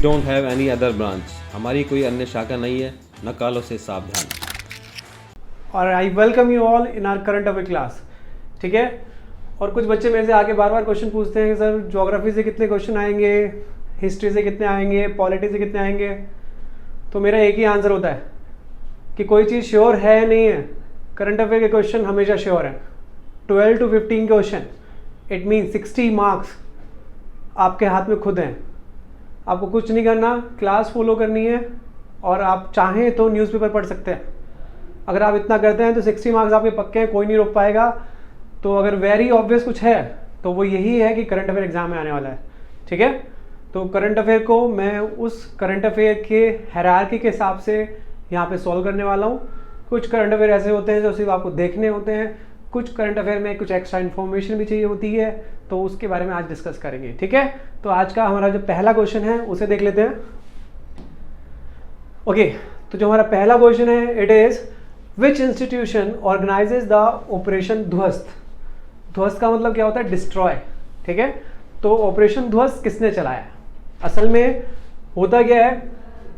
don't have any other branch. हमारी कोई अन्य शाखा नहीं है, नकालों से सावधान। और I welcome you all in our current affair class. ठीक है, और कुछ बच्चे मेरे से आके बार बार क्वेश्चन पूछते हैं कि सर ज्योग्राफी से कितने क्वेश्चन आएंगे, हिस्ट्री से कितने आएंगे, पॉलिटी से कितने आएंगे। तो मेरा एक ही आंसर होता है कि कोई चीज़ श्योर है नहीं है। करंट अफेयर के क्वेश्चन हमेशा श्योर हैं। 12 to 15 question, it mean 60 marks आपके हाथ में खुद हैं। आपको कुछ नहीं करना, क्लास फॉलो करनी है और आप चाहें तो न्यूज़पेपर पढ़ सकते हैं। अगर आप इतना करते हैं तो 60 मार्क्स आपके पक्के हैं, कोई नहीं रोक पाएगा। तो अगर वेरी ऑब्वियस कुछ है तो वो यही है कि करंट अफेयर एग्जाम में आने वाला है। ठीक है, तो करंट अफेयर को मैं उस करंट अफेयर के हायरार्की के हिसाब से यहाँ पे सॉल्व करने वाला हूँ। कुछ करंट अफेयर ऐसे होते हैं जो सिर्फ आपको देखने होते हैं, कुछ करंट अफेयर में कुछ एक्स्ट्रा इन्फॉर्मेशन भी चाहिए होती है, तो उसके बारे में आज डिस्कस करेंगे। ठीक है, तो आज का हमारा जो पहला क्वेश्चन है उसे देख लेते हैं। ओके, तो जो हमारा पहला क्वेश्चन है, it is which institution organises the operation ध्वस्त। ध्वस्त का मतलब क्या होता है? डिस्ट्रॉय। ठीक है, तो ऑपरेशन ध्वस्त किसने चलाया? असल में होता क्या है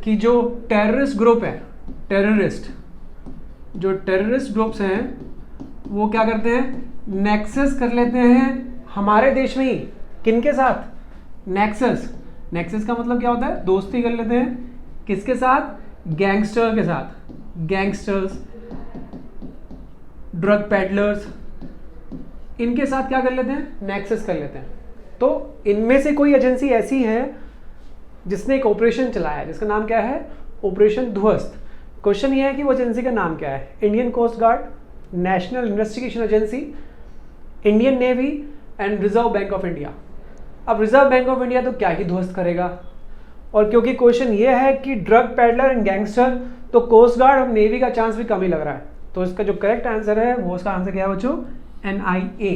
कि जो टेररिस्ट ग्रुप है, जो टेररिस्ट ग्रुप्स हैं वो क्या करते हैं? नेक्सस कर लेते हैं हमारे देश में ही। किनके साथ? नेक्सस का मतलब क्या होता है? दोस्ती कर लेते हैं। किसके साथ? गैंगस्टर के साथ। गैंगस्टर्स, ड्रग पैडलर्स, इनके साथ क्या कर लेते हैं? नेक्सस कर लेते हैं। तो इनमें से कोई एजेंसी ऐसी है जिसने एक ऑपरेशन चलाया है, जिसका नाम क्या है? ऑपरेशन ध्वस्त। क्वेश्चन ये है कि वो एजेंसी का नाम क्या है? Indian coast guard, national investigation agency, Indian navy and reserve bank of India. अब रिजर्व बैंक ऑफ इंडिया तो क्या ही ध्वस्त करेगा, और क्योंकि क्वेश्चन ये है कि ड्रग पैडलर एंड गैंगस्टर, तो कोस्ट गार्ड और नेवी का चांस भी कम ही लग रहा है। तो इसका जो करेक्ट आंसर है वो, उसका आंसर क्या है बच्चों? NIA।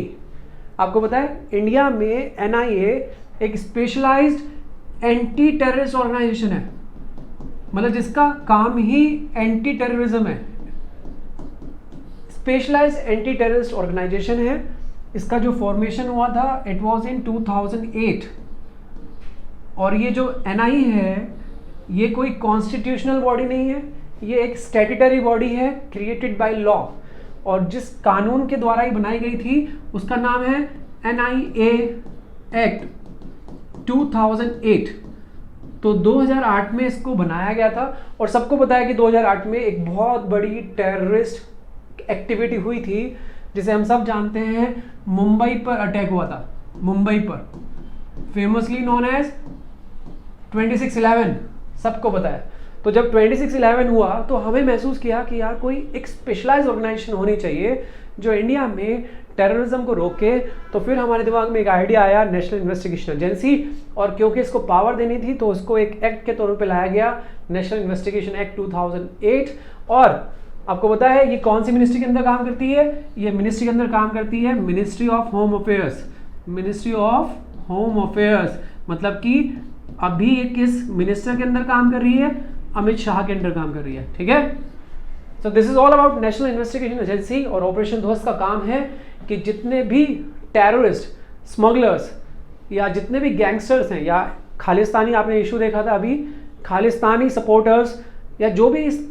आपको पता है इंडिया में NIA एक स्पेशलाइज्ड एंटी टेररिस्ट ऑर्गेनाइजेशन है, मतलब जिसका काम ही एंटी टेररिज्म है। स्पेशलाइज्ड एंटी टेररिस्ट ऑर्गेनाइजेशन है। इसका जो फॉर्मेशन हुआ था इट वाज इन 2008। और ये जो NIA है ये कोई कॉन्स्टिट्यूशनल बॉडी नहीं है, ये एक स्टैट्यूटरी बॉडी है क्रिएटेड बाय लॉ, और जिस कानून के द्वारा ही बनाई गई थी उसका नाम है NIA एक्ट 2008। तो 2008 में इसको बनाया गया था, और सबको पता है कि 2008 में एक बहुत बड़ी टेररिस्ट एक्टिविटी हुई थी जिसे हम सब जानते हैं, मुंबई पर अटैक हुआ था। मुंबई पर, फेमसली नोन एज 26/11, सबको पता है। तो जब 26/11 हुआ तो हमें महसूस किया कि यार कोई एक स्पेशलाइज ऑर्गेनाइजेशन होनी चाहिए जो इंडिया में टेररिज्म को रोके। तो फिर हमारे दिमाग में एक आइडिया आया, नेशनल इन्वेस्टिगेशन एजेंसी, और क्योंकि इसको पावर देनी थी तो उसको एक एक्ट के तौर पे लाया गया, नेशनल इन्वेस्टिगेशन एक्ट 2008। और आपको पता है ये कौन सी मिनिस्ट्री के अंदर काम करती है? ये मिनिस्ट्री के अंदर काम करती है ministry of home affairs. Ministry of home affairs मतलब कि अभी ये किस मिनिस्टर के अंदर काम कर रही है? अमित शाह के अंदर काम कर रही है। ठीक है, so this is all about national investigation agency. और ऑपरेशन ध्वस्त का काम है कि जितने भी टेररिस्ट, स्मगलर्स या जितने भी गैंगस्टर्स हैं, या खालिस्तानी, आपने इशू देखा था अभी, खालिस्तानी सपोर्टर्स या जो भी इस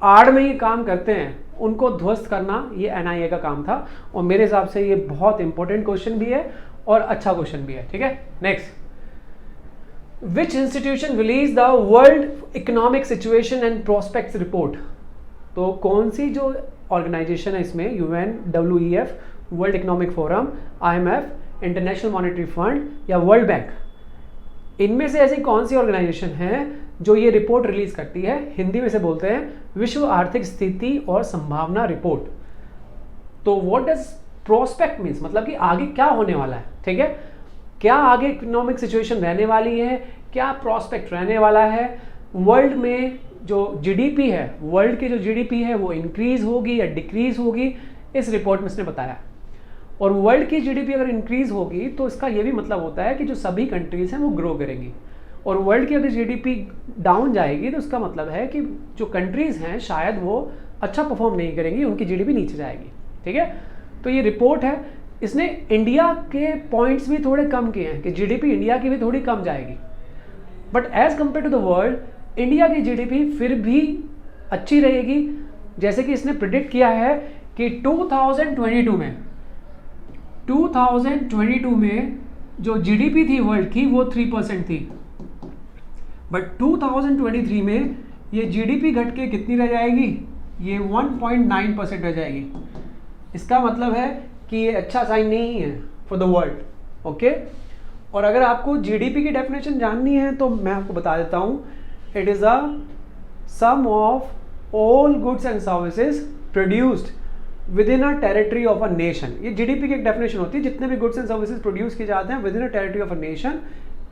आड़ में ये काम करते हैं उनको ध्वस्त करना, ये NIA का काम था। और मेरे हिसाब से ये बहुत इंपॉर्टेंट क्वेश्चन भी है और अच्छा क्वेश्चन भी है। ठीक है, next, which institution release the world economic situation and prospects report. तो कौन सी जो ऑर्गेनाइजेशन है इसमें? UNWEF, world economic forum, IMF, international monetary fund या वर्ल्ड बैंक। इनमें से ऐसी कौन सी ऑर्गेनाइजेशन है जो ये रिपोर्ट रिलीज करती है? हिंदी में से बोलते हैं विश्व आर्थिक स्थिति और संभावना रिपोर्ट। तो व्हाट डज प्रोस्पेक्ट मीन्स, मतलब कि आगे क्या होने वाला है। ठीक है, क्या आगे इकोनॉमिक सिचुएशन रहने वाली है, क्या प्रोस्पेक्ट रहने वाला है, वर्ल्ड में जो GDP है, वर्ल्ड की जो GDP है वो इंक्रीज होगी या डिक्रीज होगी, इस रिपोर्ट में इसने बताया। और वर्ल्ड की GDP अगर इंक्रीज होगी तो इसका ये भी मतलब होता है कि जो सभी कंट्रीज हैं वो ग्रो करेंगी, और वर्ल्ड की अगर GDP डाउन जाएगी तो इसका मतलब है कि जो कंट्रीज हैं शायद वो अच्छा परफॉर्म नहीं करेंगी, उनकी GDP नीचे जाएगी। ठीक है, तो ये रिपोर्ट है, इसने इंडिया के पॉइंट्स भी थोड़े कम किए हैं कि GDP इंडिया की भी थोड़ी कम जाएगी। But as compare to the world India की जीडीपी फिर भी अच्छी रहेगी। जैसे कि इसने प्रिडिक्ट किया है कि 2022 में जो जीडीपी थी वर्ल्ड की वो 3% थी, बट 2023 में ये जीडीपी घट के कितनी रह जाएगी, ये 1.9% रह जाएगी। इसका मतलब है कि ये अच्छा साइन नहीं है फॉर द वर्ल्ड, ओके। और अगर आपको जीडीपी की डेफिनेशन जाननी है तो मैं आपको बता देता हूँ, it is a sum of all goods and services produced within a territory of a nation. ये जीडीपी की एक डेफिनेशन होती है, जितने भी गुड्स एंड सर्विसेज प्रोड्यूस किए जाते हैं within a territory of a nation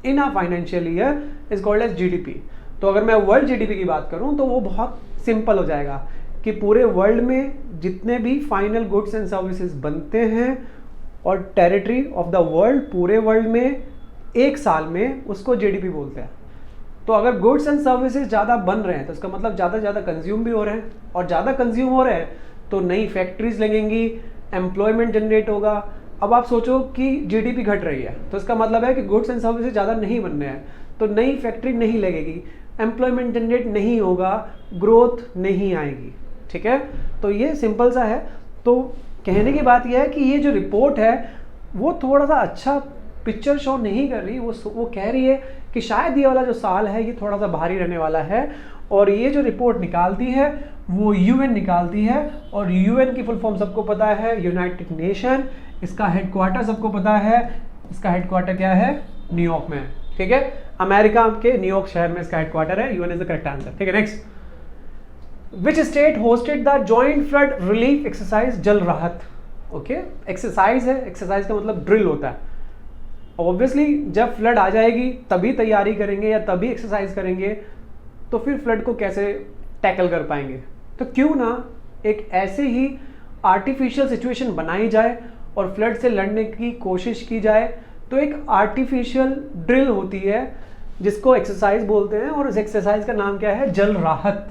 in a financial year is called as GDP. तो अगर मैं वर्ल्ड जीडीपी की बात करूं तो वो बहुत सिंपल हो जाएगा कि पूरे वर्ल्ड में जितने भी फाइनल गुड्स एंड सर्विसेज बनते हैं और टेरिटरी ऑफ द वर्ल्ड पूरे वर्ल्ड में एक साल में, उसको जीडीपी बोलते हैं। तो अगर गुड्स एंड सर्विसेज ज़्यादा बन रहे हैं तो इसका मतलब ज़्यादा से ज़्यादा कंज्यूम भी हो रहे हैं, और ज़्यादा कंज्यूम हो रहे हैं तो नई फैक्ट्रीज लगेंगी, एम्प्लॉयमेंट जनरेट होगा। अब आप सोचो कि जीडीपी घट रही है तो इसका मतलब है कि गुड्स एंड सर्विसेज ज़्यादा नहीं बन रहे हैं, तो नई फैक्ट्री नहीं लगेगी, एम्प्लॉयमेंट जनरेट नहीं होगा, ग्रोथ नहीं आएगी, ठीक है। तो ये सिंपल सा है। तो कहने की बात यह है कि ये जो रिपोर्ट है वो थोड़ा सा अच्छा पिक्चर शो नहीं कर रही, वो कह रही है कि शायद ये वाला जो साल है ये थोड़ा सा भारी रहने वाला है। और ये जो रिपोर्ट निकालती है वो यूएन निकालती है, और यूएन की फुल फॉर्म सबको पता है, यूनाइटेड नेशन। इसका हेडक्वार्टर सबको पता है, इसका हेडक्वार्टर क्या है, न्यूयॉर्क में है, ठीक है। अमेरिका के न्यूयॉर्क शहर में इसका हेडक्वार्टर है। UN is the correct answer, ठीक है। Next, which state hosted the joint flood relief exercise, जल राहत। ओके, एक्सरसाइज है, एक्सरसाइज का मतलब ड्रिल होता है। ऑब्वियसली जब फ्लड आ जाएगी तभी तैयारी करेंगे या तभी एक्सरसाइज करेंगे, तो फिर फ्लड को कैसे टैकल कर पाएंगे। तो क्यों ना एक ऐसे ही आर्टिफिशियल सिचुएशन बनाई जाए और फ्लड से लड़ने की कोशिश की जाए। तो एक आर्टिफिशियल ड्रिल होती है जिसको एक्सरसाइज बोलते हैं, और उस एक्सरसाइज का नाम क्या है, जल राहत।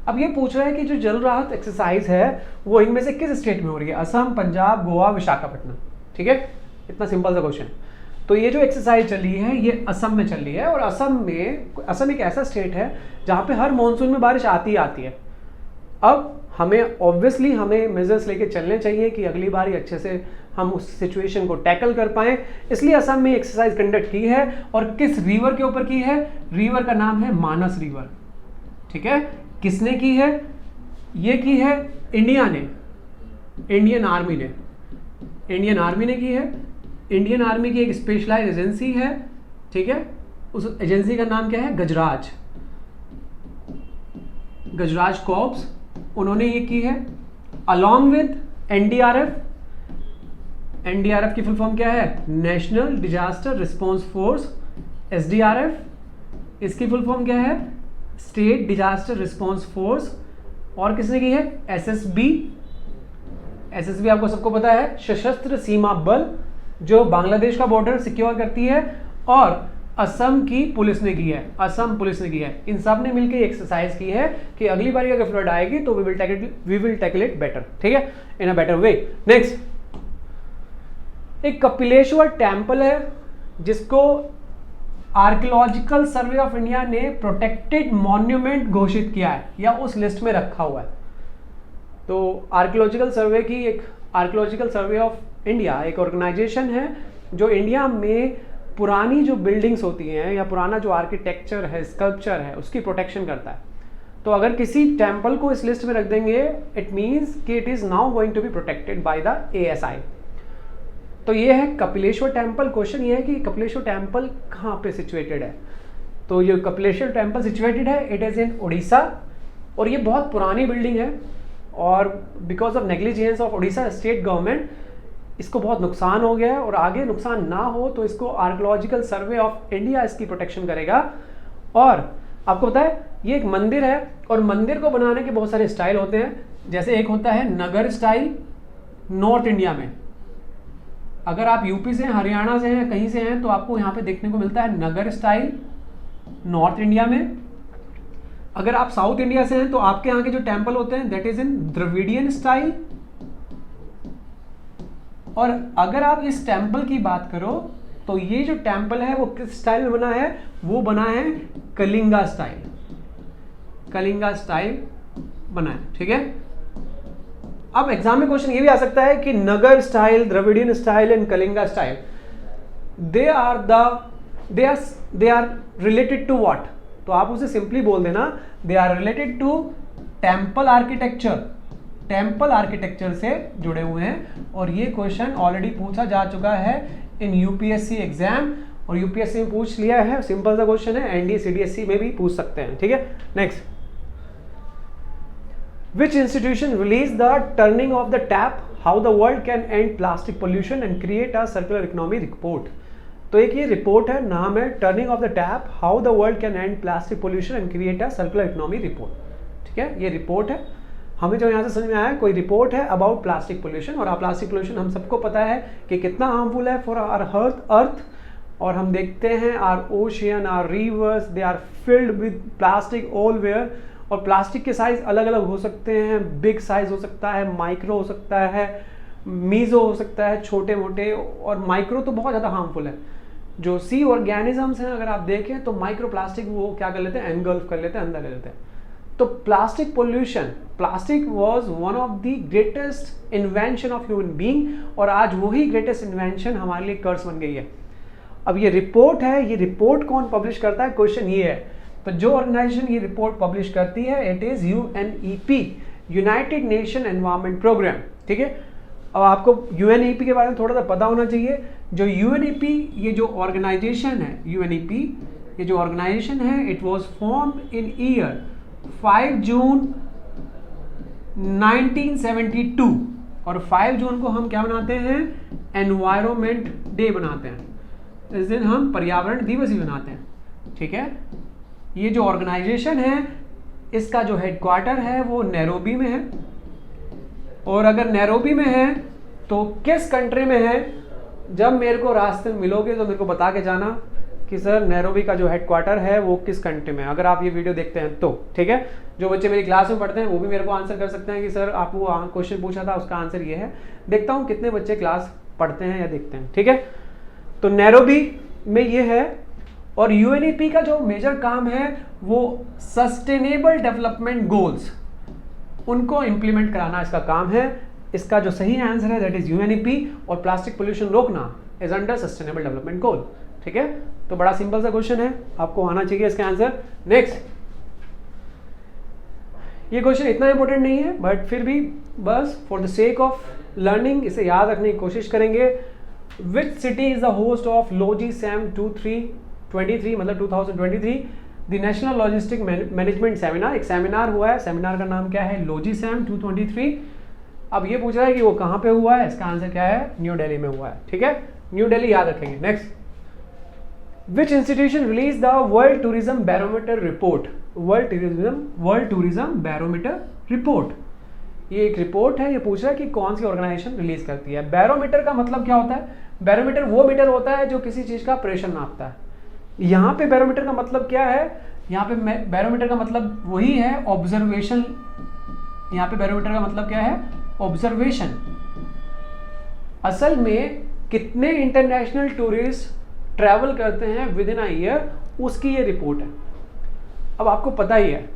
अब ये पूछ रहा है कि जो जल राहत एक्सरसाइज है वो इनमें से किस स्टेट में हो रही है, असम, पंजाब, गोवा, विशाखापट्टनम, ठीक है। इतना सिंपल सा क्वेश्चन। तो ये जो एक्सरसाइज चली है ये असम में चली है, और असम एक ऐसा स्टेट है जहाँ पे हर मॉनसून में बारिश आती ही आती है। अब हमें मेजर्स लेके चलने चाहिए कि अगली बार अच्छे से हम उस सिचुएशन को टैकल कर पाएं। इसलिए असम में एक्सरसाइज कंडक्ट की है, और किस रिवर के ऊपर की है, रिवर का नाम है मानस रिवर, ठीक है। किसने की है, ये की है इंडिया ने, इंडियन आर्मी ने की है। इंडियन आर्मी की एक स्पेशलाइज एजेंसी है, ठीक है। उस एजेंसी का नाम क्या है, गजराज कॉर्प्स, उन्होंने ये की है अलॉन्ग विद एनडीआरएफ। एनडीआरएफ की फुल फॉर्म क्या है, national disaster response force, SDRF. इसकी फुल फॉर्म क्या है, स्टेट डिजास्टर रिस्पांस फोर्स। और किसने की है, एसएसबी। एसएसबी आपको सबको पता है, सशस्त्र सीमा बल, जो बांग्लादेश का बॉर्डर सिक्योर करती है। और असम की पुलिस ने की है, असम पुलिस ने की है। इन सब ने मिलकर एक्सरसाइज की है कि अगली बार अगर फ्लड आएगी तो we will tackle it better, ठीक है, इन अ बेटर वे। नेक्स्ट, एक कपिलेश्वर टेम्पल है जिसको आर्कियोलॉजिकल सर्वे ऑफ इंडिया ने प्रोटेक्टेड मॉन्यूमेंट घोषित किया है या उस लिस्ट में रखा हुआ है। तो आर्कियोलॉजिकल सर्वे ऑफ इंडिया एक ऑर्गेनाइजेशन है जो इंडिया में पुरानी जो बिल्डिंग्स होती हैं या पुराना जो आर्किटेक्चर है, स्कल्पचर है, उसकी प्रोटेक्शन करता है। तो अगर किसी टेम्पल को इस लिस्ट में रख देंगे, इट मीन्स कि it is now going to be protected by the ASI। तो ये है कपिलेश्वर टेम्पल। क्वेश्चन ये है कि कपिलेश्वर टेम्पल कहाँ पे सिचुएटेड है। तो ये कपिलेश्वर टेम्पल सिचुएटेड है, इट इज़ इन उड़ीसा, और ये बहुत पुरानी बिल्डिंग है, और because of negligence of Orissa state government इसको बहुत नुकसान हो गया है, और आगे नुकसान ना हो तो इसको आर्कियोलॉजिकल सर्वे ऑफ इंडिया इसकी प्रोटेक्शन करेगा। और आपको पता है ये एक मंदिर है, और मंदिर को बनाने के बहुत सारे स्टाइल होते हैं। जैसे एक होता है नगर स्टाइल नॉर्थ इंडिया में। अगर आप यूपी से हैं, हरियाणा से हैं, कहीं से हैं, तो आपको यहाँ पे देखने को मिलता है नगर स्टाइल नॉर्थ इंडिया में। अगर आप साउथ इंडिया से हैं तो आपके यहाँ के जो टेम्पल होते हैं that is in Dravidian style. और अगर आप इस टेम्पल की बात करो तो ये जो टेम्पल है वो किस स्टाइल में बना है, वो बना है कलिंगा स्टाइल, कलिंगा स्टाइल बना है, ठीक है। अब एग्जाम में क्वेश्चन ये भी आ सकता है कि Nagara style, Dravidian style and Kalinga style, they are related to what, तो आप उसे सिंपली बोल देना they are related to temple architecture, temple architecture से जुड़े हुए हैं। और ये क्वेश्चन ऑलरेडी पूछा जा चुका है इन यूपीएससी एग्जाम, और यूपीएससी में पूछ लिया है, सिंपल सा क्वेश्चन है, एनडीए सीडीएससी में भी पूछ सकते हैं, ठीक है। Next, which institution released the turning of the tap, how the world can end plastic pollution and create a circular economy report। तो एक ये रिपोर्ट है, नाम है turning of the tap, how the world can and plastic pollution and create a circular economy report, ठीक है। ये report है, हमें जो यहाँ से समझ में आया कोई रिपोर्ट है अबाउट प्लास्टिक पोल्यूशन, और प्लास्टिक पोल्यूशन हम सबको पता है कि कितना हार्मफुल है फॉर आवर अर्थ, और हम देखते हैं our ocean, our rivers, they are filled with plastic all where. और प्लास्टिक के साइज अलग अलग हो सकते हैं, बिग साइज हो सकता है, माइक्रो हो सकता है, मीजो हो सकता है, छोटे मोटे, और माइक्रो तो बहुत ज़्यादा हार्मफुल है। जो सी ऑर्गेनिजम्स हैं अगर आप देखें तो माइक्रो प्लास्टिक वो क्या कर लेते हैं, एनगल्फ कर लेते हैं, अंदर ले लेते हैं। तो plastic pollution, plastic was one of the greatest invention of human being, और आज वही ग्रेटेस्ट इन्वेंशन हमारे लिए कर्स बन गई है। अब ये रिपोर्ट है, ये रिपोर्ट कौन पब्लिश करता है, क्वेश्चन ये है। तो जो ऑर्गेनाइजेशन ये रिपोर्ट पब्लिश करती है, it is UNEP, united nation environment program, ठीक है। अब आपको यूएनईपी के बारे में थोड़ा सा पता होना चाहिए। जो यूएनईपी, ये जो ऑर्गेनाइजेशन है यूएनईपी, ये जो ऑर्गेनाइजेशन है, it was formed in year 5 जून 1972, और 5 जून को हम क्या बनाते हैं, एनवायरनमेंट डे बनाते हैं। इस दिन हम पर्यावरण दिवस ही बनाते हैं, ठीक है। ये जो ऑर्गेनाइजेशन है, इसका जो हेडक्वार्टर है वो नैरोबी में है, और अगर नैरोबी में है तो किस कंट्री में है, जब मेरे को रास्ते में मिलोगे तो मेरे को बता के जाना कि सर नैरोबी का जो हेडक्वार्टर है वो किस कंट्री में है, अगर आप ये वीडियो देखते हैं तो, ठीक है। जो बच्चे मेरी क्लास में पढ़ते हैं वो भी मेरे को आंसर कर सकते हैं कि सर आप वो क्वेश्चन पूछा था उसका आंसर ये है। देखता हूँ कितने बच्चे क्लास पढ़ते हैं या देखते हैं, ठीक है। तो नैरोबी में ये है, और यूएनईपी का जो मेजर काम है वो सस्टेनेबल डेवलपमेंट गोल्स, उनको इंप्लीमेंट कराना इसका काम है। इसका जो सही आंसर है दैट इज यूएनईपी, और प्लास्टिक पोल्यूशन रोकना इज अंडर सस्टेनेबल डेवलपमेंट गोल, ठीक है। तो बड़ा सिंपल सा क्वेश्चन है, आपको आना चाहिए इसका आंसर। नेक्स्ट, ये क्वेश्चन इतना इंपॉर्टेंट नहीं है, बट फिर भी बस for the sake of learning इसे याद रखने की कोशिश करेंगे। Which city is the host of LogiSam 23 मतलब 2023 the national logistic management seminar. एक सेमिनार हुआ है, सेमिनार का नाम क्या है, लोजी सैम 223। अब ये पूछ रहा है कि वो कहाँ पे हुआ है, इसका आंसर क्या है, न्यू दिल्ली में हुआ है, ठीक है। न्यू दिल्ली याद रखेंगे। Next, which institution release the world tourism barometer report, world tourism barometer report. ये एक रिपोर्ट है, ये पूछ रहा है कि कौन सी ऑर्गेनाइजेशन रिलीज करती है। बैरोमीटर का मतलब क्या होता है, बैरोमीटर वो मीटर होता है जो किसी चीज का प्रेशर नापता है। यहाँ पे बैरोमीटर का मतलब क्या है, यहाँ पे बैरोमीटर का मतलब वही है ऑब्जर्वेशन। यहाँ पे बैरोमीटर का मतलब क्या है, ऑब्जर्वेशन। असल में कितने इंटरनेशनल टूरिस्ट ट्रैवल करते हैं विद इन अ ईयर, उसकी ये रिपोर्ट है। अब आपको पता ही है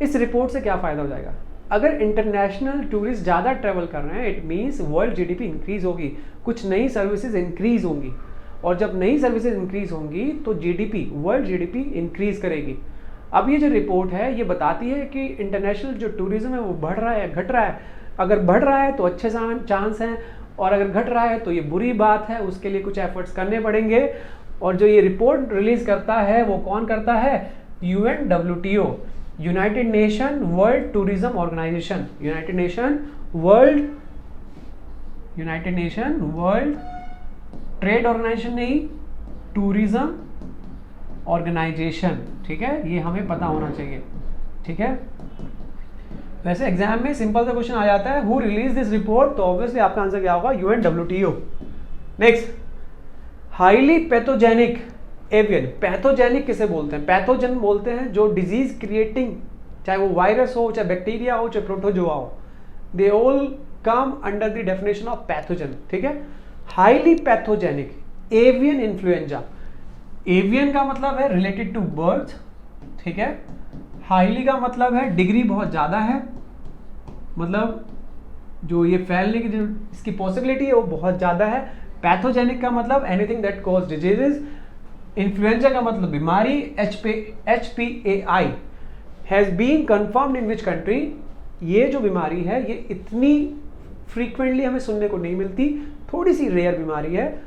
इस रिपोर्ट से क्या फायदा हो जाएगा। अगर इंटरनेशनल टूरिस्ट ज़्यादा ट्रैवल कर रहे हैं, it means world GDP increase होगी, कुछ नई सर्विसेज इंक्रीज होंगी, और जब नई सर्विसेज इंक्रीज होंगी तो जीडीपी, वर्ल्ड जीडीपी इंक्रीज करेगी। अब ये जो रिपोर्ट है ये बताती है कि इंटरनेशनल जो टूरिज्म है वो बढ़ रहा है, घट रहा है। अगर बढ़ रहा है तो अच्छे चांस हैं, और अगर घट रहा है तो ये बुरी बात है, उसके लिए कुछ एफर्ट्स करने पड़ेंगे। और जो ये रिपोर्ट रिलीज करता है वो कौन करता है, UNWTO, united nation world tourism organization, united nation world trade organization नहीं, टूरिज्म ऑर्गेनाइजेशन, ठीक है। ये हमें पता होना चाहिए, ठीक है। वैसे एग्जाम में सिंपल सा क्वेश्चन आ जाता है, हु रिलीज दिस रिपोर्ट, तो ऑब्वियसली आपका आंसर क्या होगा, UNWTO। Next, highly pathogenic avian, pathogenic किसे बोलते हैं, पैथोजन बोलते हैं जो डिजीज क्रिएटिंग, चाहे वो वायरस हो, चाहे बैक्टीरिया हो, चाहे प्रोटोजोआ हो, they all come under the definition of pathogen, ठीक है। Highly pathogenic avian influenza. Avian का मतलब है रिलेटेड टू बर्ड्स, ठीक है। हाईली का मतलब है डिग्री बहुत ज़्यादा है, मतलब जो ये फैलने की जो इसकी पॉसिबिलिटी है वो बहुत ज़्यादा है। पैथोजेनिक का मतलब anything that cause diseases. Influenza का मतलब बीमारी। HPAI has been confirmed in which country. ये जो बीमारी है ये इतनी फ्रीक्वेंटली हमें सुनने को नहीं मिलती, थोड़ी सी रेयर बीमारी है।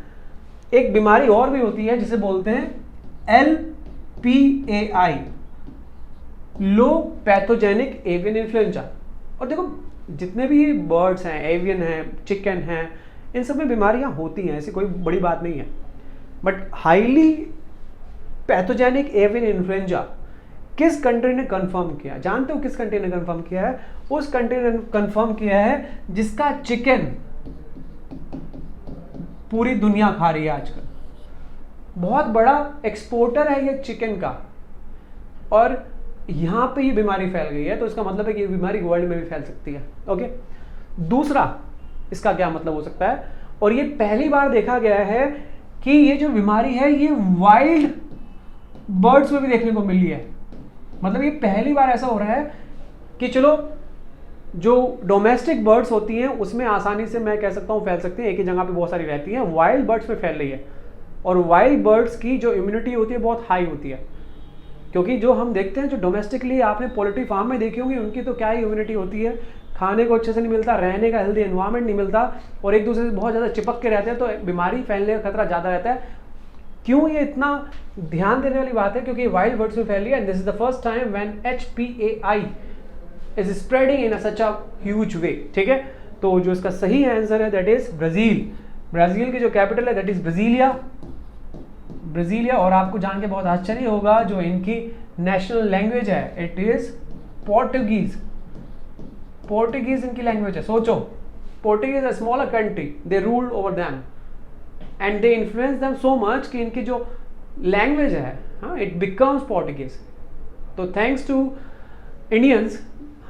एक बीमारी और भी होती है जिसे बोलते हैं LPAI, लो पैथोजेनिक एवियन इन्फ्लुएंजा। और देखो जितने भी बर्ड्स हैं, एवियन हैं, चिकन हैं, इन सब में बीमारियां होती हैं, ऐसी कोई बड़ी बात नहीं है। But highly pathogenic avian influenza किस कंट्री ने कंफर्म किया? जानते हो किस कंट्री ने कंफर्म किया है? उस कंट्री ने कंफर्म किया है जिसका चिकन पूरी दुनिया खा रही है आजकल। बहुत बड़ा एक्सपोर्टर है ये चिकन का, और यहां पे ये बीमारी फैल गई है, तो इसका मतलब है कि ये बीमारी वर्ल्ड में भी फैल सकती है। ओके, दूसरा इसका क्या मतलब हो सकता है? और ये पहली बार देखा गया है कि ये जो बीमारी है ये वाइल्ड बर्ड्स में भी देखने को मिली है। मतलब ये पहली बार ऐसा हो रहा है कि चलो जो डोमेस्टिक बर्ड्स होती हैं उसमें आसानी से मैं कह सकता हूँ फैल सकती हैं, एक ही जगह पे बहुत सारी रहती हैं, वाइल्ड बर्ड्स में फैल रही है। और वाइल्ड बर्ड्स की जो इम्यूनिटी होती है बहुत हाई होती है, क्योंकि जो हम देखते हैं जो डोमेस्टिकली आपने पोल्ट्री फार्म में देखी होंगी, उनकी तो क्या ही इम्यूनिटी होती है, खाने को अच्छे से नहीं मिलता, रहने का हेल्दी एनवायरनमेंट नहीं मिलता, और एक दूसरे से बहुत ज़्यादा चिपक के रहते हैं, तो बीमारी फैलने का खतरा ज़्यादा रहता है। क्यों ये इतना ध्यान देने वाली बात है? क्योंकि वाइल्ड बर्ड्स में फैल रही है, and this is the first time when HPAI is spreading in such a huge way, ठीक है। तो जो इसका सही आंसर है दैट इज ब्राजील। ब्राजील की जो कैपिटल है दैट इज ब्राजीलिया। ब्राजीलिया। और आपको जान के बहुत आश्चर्य होगा जो इनकी नेशनल लैंग्वेज है इट इज पोर्टुगीज। पोर्टुगीज इनकी लैंग्वेज है। सोचो, Portuguese a smaller country, they ruled over them and they influence them so much कि इनकी जो लैंग्वेज है, हाँ, इट बिकम्स पोर्टुगीज। तो थैंक्स टू इंडियंस,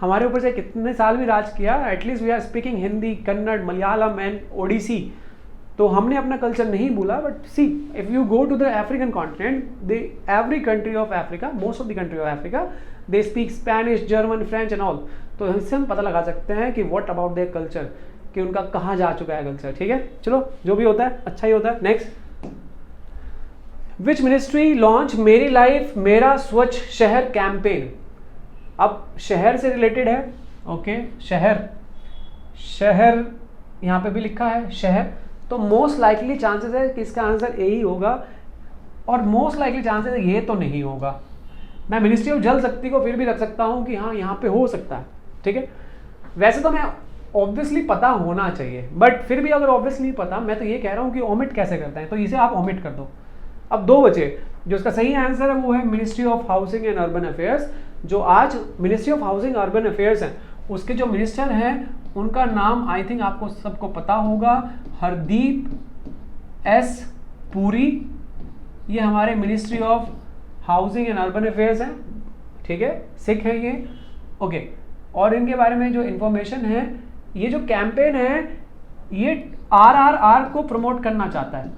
हमारे ऊपर से कितने साल भी राज किया, at least we are speaking Hindi, Kannada, Malayalam and Odissi. तो हमने अपना कल्चर नहीं भूला। But see, if you go to the African continent, they every country of Africa, most of the country of Africa, they speak Spanish, German, French and all. तो इससे हम पता लगा सकते हैं कि व्हाट अबाउट देयर कल्चर, कि उनका कहाँ जा चुका है कल्चर, ठीक है। चलो, जो भी होता है अच्छा ही होता है। नेक्स्ट, विच मिनिस्ट्री लॉन्च मेरी लाइफ मेरा स्वच्छ शहर कैंपेन? अब शहर से रिलेटेड है, ओके। शहर यहाँ पे भी लिखा है शहर, तो मोस्ट लाइकली चांसेस है कि इसका आंसर ए ही होगा, और मोस्ट लाइकली चांसेस है ये तो नहीं होगा। मैं मिनिस्ट्री ऑफ जल शक्ति को फिर भी रख सकता हूँ कि हाँ यहाँ पे हो सकता है, ठीक है। वैसे तो मैं ऑब्वियसली पता होना चाहिए, बट फिर भी अगर ऑब्वियसली पता, मैं तो ये कह रहा हूँ कि ओमिट कैसे करते हैं, तो इसे आप ओमिट कर दो। अब दो बचे, जो इसका सही आंसर है वो है ministry of housing and urban affairs. जो आज ministry of housing urban affairs हैं, उसके जो मिनिस्टर हैं उनका नाम आई थिंक आपको सबको पता होगा, हरदीप एस पुरी। ये हमारे ministry of housing and urban affairs हैं, ठीक है, सिख हैं ये, ओके। और इनके बारे में जो इन्फॉर्मेशन है, ये जो कैंपेन है ये RRR को प्रमोट करना चाहता है,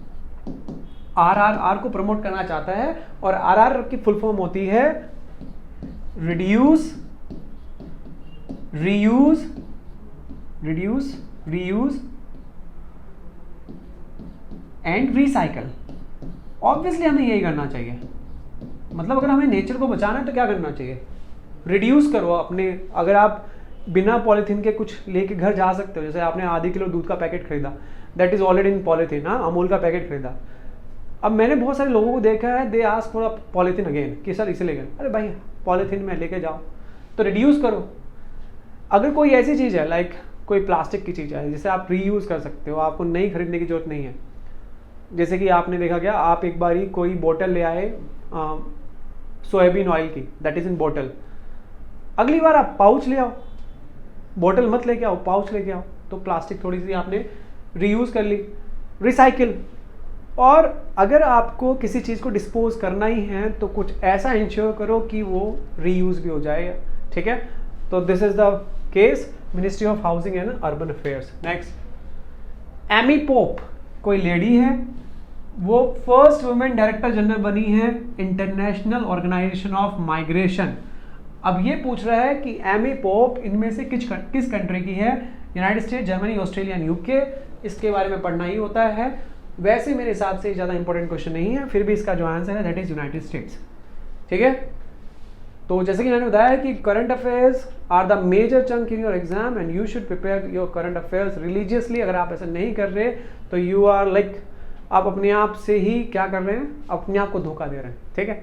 RRR को प्रमोट करना चाहता है। और RRR की फुल फॉर्म होती है reduce, reuse and recycle. Obviously हमें यही करना चाहिए। मतलब अगर हमें नेचर को बचाना है तो क्या करना चाहिए? रिड्यूस करो अपने, अगर आप बिना पॉलीथीन के कुछ लेके घर जा सकते हो, जैसे आपने आधे किलो दूध का पैकेट खरीदा, that is already in polythene, हाँ, अमूल का पैकेट खरीदा। अब मैंने बहुत सारे लोगों को देखा है, they ask for polythene again, कि सर इसे लेकर, अरे भाई पॉलीथीन में लेके जाओ, तो रिड्यूस करो। अगर कोई ऐसी चीज़ है लाइक कोई प्लास्टिक की चीज़ है जिसे आप रीयूज़ कर सकते हो, आपको नई खरीदने की जरूरत नहीं है। जैसे कि आपने देखा गया, आप एक बारी कोई बोतल ले आए सोयाबीन ऑयल की, दैट इज इन बोतल, अगली बार आप पाउच ले आओ, बोतल मत लेके आओ, पाउच लेके आओ, तो प्लास्टिक थोड़ी सी आपने रीयूज़ कर ली। रिसाइकिल, और अगर आपको किसी चीज़ को डिस्पोज करना ही है तो कुछ ऐसा इंश्योर करो कि वो रीयूज़ भी हो जाए, ठीक है। तो this is the case ministry of housing and urban affairs. Next, Amy Pope कोई लेडी है, वो फर्स्ट वुमेन डायरेक्टर जनरल बनी है इंटरनेशनल ऑर्गेनाइजेशन ऑफ माइग्रेशन। अब ये पूछ रहा है कि एमी पोप इनमें से किस कंट्री की है? United state, Germany, Australia, UK. इसके बारे में पढ़ना ही होता है। वैसे मेरे हिसाब से ज़्यादा इंपॉर्टेंट क्वेश्चन नहीं है, फिर भी इसका जो आंसर है दैट इज यूनाइटेड स्टेट्स। ठीक है, तो जैसे कि मैंने बताया कि current affairs are the major chunk in your exam and you should prepare your current affairs religiously. अगर आप ऐसा नहीं कर रहे तो यू आर लाइक आप अपने आप से ही क्या कर रहे हैं, अपने आप को धोखा दे रहे हैं। ठीक है,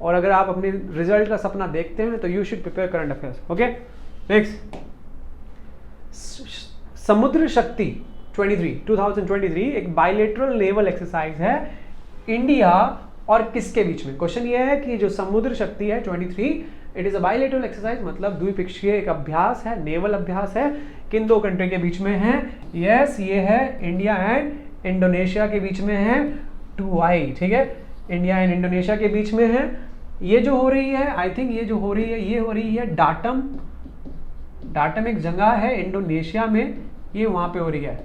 और अगर आप अपने रिजल्ट का सपना देखते हैं तो you should prepare current affairs. Okay, next, समुद्र शक्ति 2023 एक बायलेटरल नेवल एक्सरसाइज है इंडिया और किसके बीच में? क्वेश्चन ये है कि जो समुद्र शक्ति है 23 it is a bilateral exercise, मतलब द्विपक्षीय एक अभ्यास है, नेवल अभ्यास है। किन दो कंट्री के बीच में है? यस, ये है इंडिया एंड इंडोनेशिया के बीच में है 2I। ठीक है, इंडिया एंड इंडोनेशिया के बीच में है। ये जो हो रही है, आई थिंक ये जो हो रही है, ये हो रही है डाटम। डाटम एक जगह है इंडोनेशिया में, ये वहाँ पे हो रही है।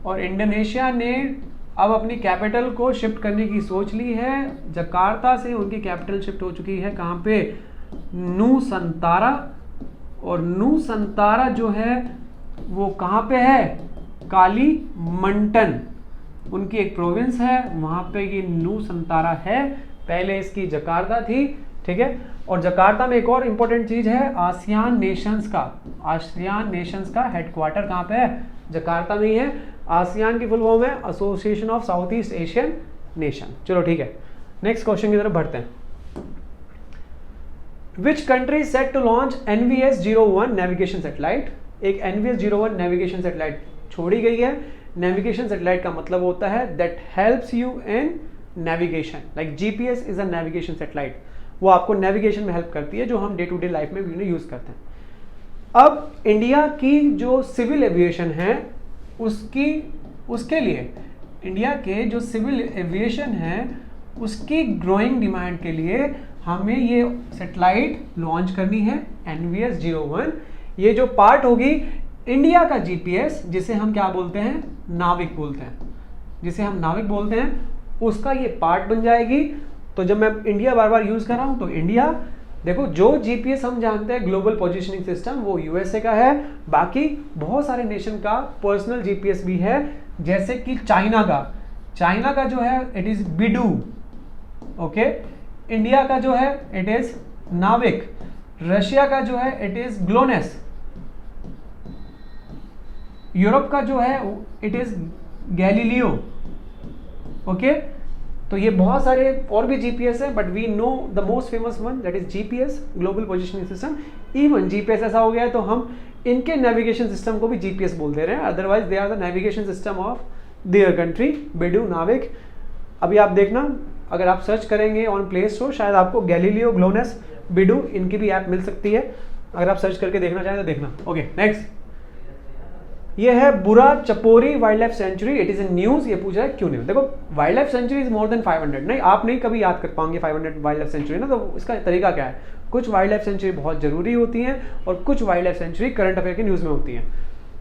और इंडोनेशिया ने अब अपनी कैपिटल को शिफ्ट करने की सोच ली है। जकार्ता से उनकी कैपिटल शिफ्ट हो चुकी है कहाँ पे? नूसंतारा। और नूसंतारा जो है वो कहाँ पे है? कालीमंटन, उनकी एक प्रोविंस है, वहाँ पे ये नूसंतारा है। पहले इसकी जकार्ता थी। ठीक है, और जकार्ता में एक और इम्पोर्टेंट चीज़ है, आसियान नेशंस का हेडक्वार्टर कहाँ पे है? जकार्ता में ही है। आसियान की फुल फॉर्म है association of south east Asian nation. चलो ठीक है, नेक्स्ट क्वेश्चन की तरफ बढ़ते हैं। Which country set to launch NVS-01 navigation satellite? एक NVS-01 नेविगेशन सैटेलाइट छोड़ी गई है। नेविगेशन सैटेलाइट का मतलब होता है that helps you in navigation, like GPS is a navigation satellite. वो आपको नेविगेशन में हेल्प करती है, जो हम डे टू डे लाइफ में भी यूज़ करते हैं। अब इंडिया की जो सिविल एविएशन है उसके लिए, इंडिया के जो सिविल एविएशन है उसकी ग्रोइंग डिमांड के लिए हमें ये सैटेलाइट लॉन्च करनी है NVS-01। ये जो पार्ट होगी इंडिया का GPS, जिसे हम क्या बोलते हैं? नाविक बोलते हैं, उसका ये पार्ट बन जाएगी। तो जब मैं इंडिया बार बार यूज़ कर रहा हूँ तो इंडिया, देखो जो GPS हम जानते हैं ग्लोबल पोजीशनिंग सिस्टम, वो USA का है। बाकी बहुत सारे नेशन का पर्सनल GPS भी है, जैसे कि चाइना का जो है इट इज बिडू। ओके, इंडिया का जो है इट इज नाविक, रशिया का जो है इट इज ग्लोनेस, यूरोप का जो है इट इज गैलीलियो। ओके, तो ये बहुत सारे और भी GPS है, but we know the most famous one that is GPS, global positioning system. Even GPS ऐसा हो गया है तो हम इनके नेविगेशन सिस्टम को भी GPS बोल दे रहे हैं, otherwise they are the navigation system of their country, BeiDou, NavIC. अभी आप देखना, अगर आप सर्च करेंगे ऑन प्ले स्टोर, शायद आपको गैलीलियो, ग्लोनेस, बिडू इनकी भी ऐप मिल सकती है। अगर आप सर्च करके देखना चाहें तो देखना। ओके, नेक्स्ट, ये है Burachapori wild life sanctuary. It is a news. ये पूछ रहा है क्यों नहीं? देखो, wild life sanctuary is more than 500। नहीं, आप नहीं कभी याद कर पाएंगे 500 वाइल्ड लाइफ सेंचुरी ना। तो इसका तरीका क्या है? कुछ वाइल्ड लाइफ सेंचुरी बहुत जरूरी होती हैं और कुछ wild life century current affair की न्यूज़ में होती हैं।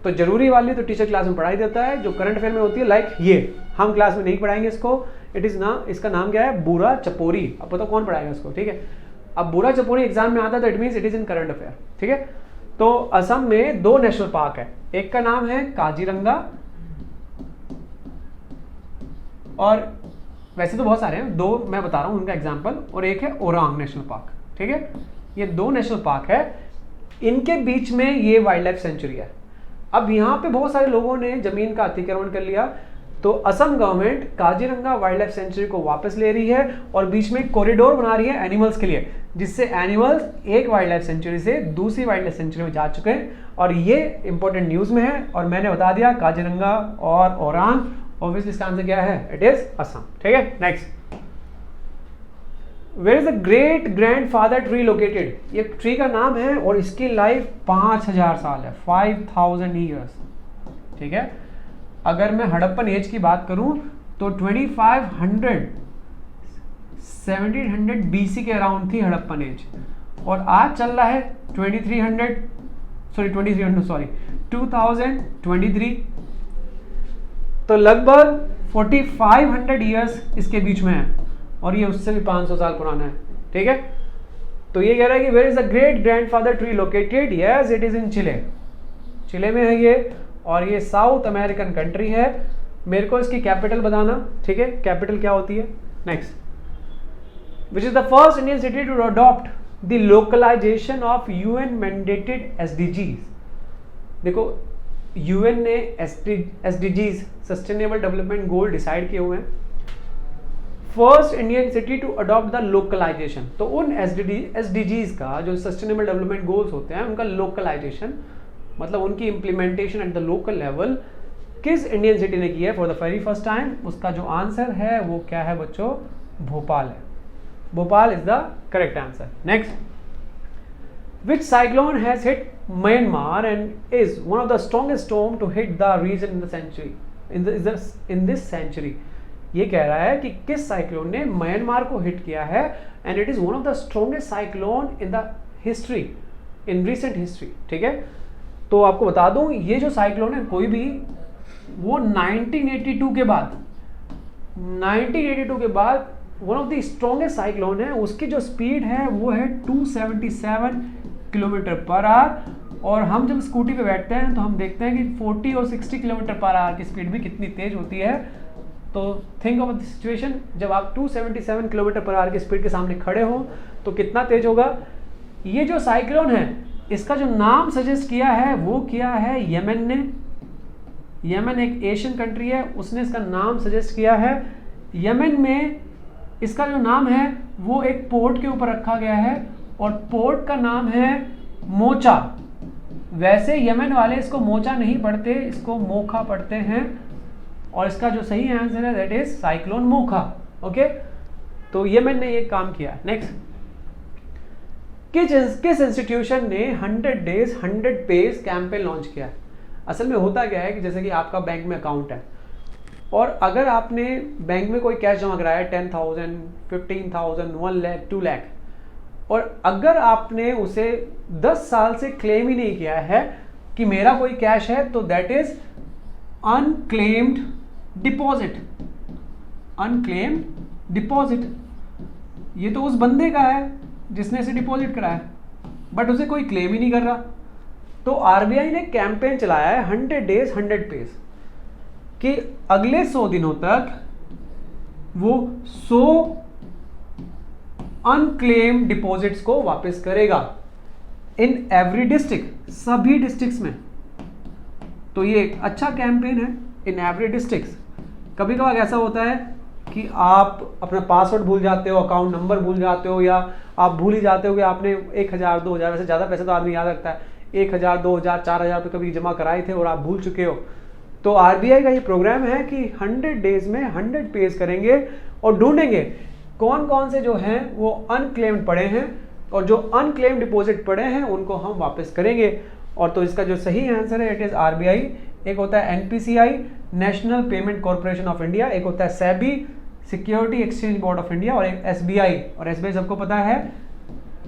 तो जरूरी वाली तो टीचर क्लास में पढ़ाई देता है, जो करंट अफेयर में होती है लाइक ये हम क्लास में नहीं पढ़ाएंगे इसको। इट इज ना, इसका नाम क्या है? बुरा चपोरी। अब बताओ कौन पढ़ाएगा इसको? ठीक है, अब बुरा चपोरी एग्जाम में आता है तो it means it is in current affair. ठीक है, तो असम में 2 नेशनल पार्क है, एक का नाम है काजीरंगा, और वैसे तो बहुत सारे हैं, 2 मैं बता रहा हूं उनका एग्जाम्पल, और एक है ओरांग नेशनल पार्क। ठीक है, ये 2 नेशनल पार्क है, इनके बीच में ये वाइल्ड लाइफ सेंचुरी है। अब यहाँ पे बहुत सारे लोगों ने जमीन का अतिक्रमण कर लिया, तो Assam government Kaziranga wild life century को वापस ले रही है और बीच में कॉरिडोर बना रही है एनिमल्स के लिए, जिससे एनिमल्स एक वाइल्ड लाइफ सेंचुरी से दूसरी वाइल्ड लाइफ सेंचुरी में जा चुके हैं। और ये इंपॉर्टेंट न्यूज में है, और मैंने बता दिया काजीरंगा और ओरांग। ऑब्वियसली इसका आंसर क्या है? It is Assam. ठीक है, next, where is the great grand father tree located? ये ट्री का नाम है और इसकी लाइफ 5000 साल है, 5000 ईयर्स। ठीक है, अगर मैं हड़प्पन एज की बात करूं तो 1700 BC के अराउंड थी हड़प्पन एज, और आज चल रहा है 2023। तो लगभग 4500 ईयर्स इसके बीच में है, और ये उससे भी 500 साल पुराना है, ठीक है। तो ये कह रहा है कि where is the great grandfather tree located, yes it is in Chile, Chile में है ये, और ये साउथ अमेरिकन कंट्री है। मेरे को इसकी कैपिटल बताना, ठीक है, कैपिटल क्या होती है। Next, which is the first Indian city to adopt the localization of UN mandated SDGs. देखो यूएन ने SDGs sustainable development goal decide किए हुए हैं। First Indian city to adopt the localization, तो उन एसडीजीज का जो सस्टेनेबल डेवलपमेंट गोल्स होते हैं उनका लोकलाइजेशन मतलब उनकी implementation at the local level किस इंडियन सिटी ने की है for the very first time. उसका जो आंसर है वो क्या है बच्चों, भोपाल है। Bhopal is the correct answer. Next, which cyclone has hit Myanmar and is one of the strongest storm to hit the region in the century in this century। ये कह रहा है कि किस साइक्लोन ने म्यांमार को हिट किया है, and it is one of the strongest cyclone in the history, in recent history, ठीक है। तो आपको बता दूं ये जो साइक्लोन है कोई भी वो 1982 के बाद one of the strongest cyclone है। उसकी जो स्पीड है वो है 277 किलोमीटर पर आवर, और हम जब स्कूटी पे बैठते हैं तो हम देखते हैं कि 40 और 60 किलोमीटर पर आवर की स्पीड भी कितनी तेज होती है। तो थिंक ऑफ द सिचुएशन, जब आप 277 किलोमीटर पर आवर की स्पीड के सामने खड़े हो तो कितना तेज होगा। ये जो साइक्लोन है इसका जो नाम सजेस्ट किया है वो किया है यमन ने। यमन एक एशियन कंट्री है, उसने इसका नाम सजेस्ट किया है। यमन में इसका जो नाम है वो एक पोर्ट के ऊपर रखा गया है, और पोर्ट का नाम है मोचा। वैसे यमन वाले इसको मोचा नहीं पढ़ते, इसको मोखा पढ़ते हैं, और इसका जो सही आंसर है that is cyclone Mokha. Okay, तो यमन ने ये काम किया। नेक्स्ट, किस इंस्टीट्यूशन ने 100 days 100 pays कैंपेन लॉन्च किया है। असल में होता क्या है कि जैसे कि आपका बैंक में अकाउंट है, और अगर आपने बैंक में कोई कैश जमा कराया है 10,000, 15,000, 1 लाख, 2 लाख, और अगर आपने उसे 10 साल से क्लेम ही नहीं किया है कि मेरा कोई कैश है, तो that is unclaimed deposit. Unclaimed deposit, ये तो उस बंदे का है जिसने इसे डिपॉजिट कराया, बट उसे कोई क्लेम ही नहीं कर रहा। तो आरबीआई ने कैंपेन चलाया है 100 days 100 pays कि अगले 100 दिनों तक वो 100 अनक्लेम डिपॉजिट्स को वापस करेगा इन एवरी डिस्ट्रिक्ट, सभी डिस्ट्रिक्ट्स में। तो ये एक अच्छा कैंपेन है इन एवरी डिस्ट्रिक्ट्स। कभी कभार ऐसा होता है कि आप अपना पासवर्ड भूल जाते हो, अकाउंट नंबर भूल जाते हो, या आप भूल ही जाते हो कि आपने 1,000 2,000, वैसे ज़्यादा पैसे तो आदमी याद रखता है, 1,000 2,000 4,000 रुपये कभी जमा कराए थे और आप भूल चुके हो। तो आरबीआई का ये प्रोग्राम है कि 100 days में 100 pays करेंगे और ढूंढेंगे कौन कौन से जो हैं वो अनक्लेम्ड पड़े हैं, और जो अनक्लेम्ड डिपॉजिट पड़े हैं उनको हम वापस करेंगे। और तो इसका जो सही आंसर है इट इज़ आरबीआई। एक होता है NPCI, national payment corporation of India, एक होता है SEBI, security exchange board of India, और एक एसबीआई। और एसबीआई सबको पता है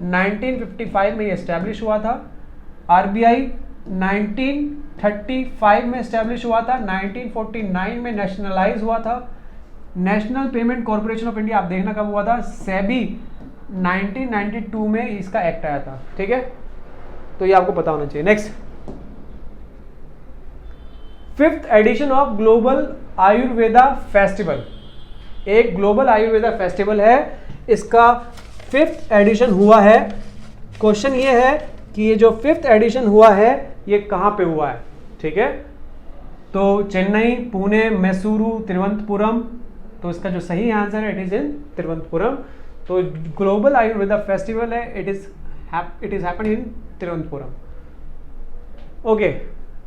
1955 में ये एस्टैब्लिश हुआ था। आरबीआई 1935 में एस्टैब्लिश हुआ था, 1949 में नेशनलाइज हुआ था। National payment corporation of India आप देखना कब हुआ था, सेबी 1992 में इसका एक्ट आया था, ठीक है। तो ये आपको पता होना चाहिए। Next, 5th edition of global Ayurveda festival. एक ग्लोबल आयुर्वेदा फेस्टिवल है, इसका 5th एडिशन हुआ है। क्वेश्चन ये है कि ये जो 5th एडिशन हुआ है ये कहाँ पे हुआ है, ठीक है। तो चेन्नई, पुणे, मैसूरू, तिरुवनंतपुरम। तो इसका जो सही आंसर है इट इज इन तिरुवनंतपुरम। तो ग्लोबल आयुर्वेदा फेस्टिवल है, it is happen in Thiruvananthapuram. Okay,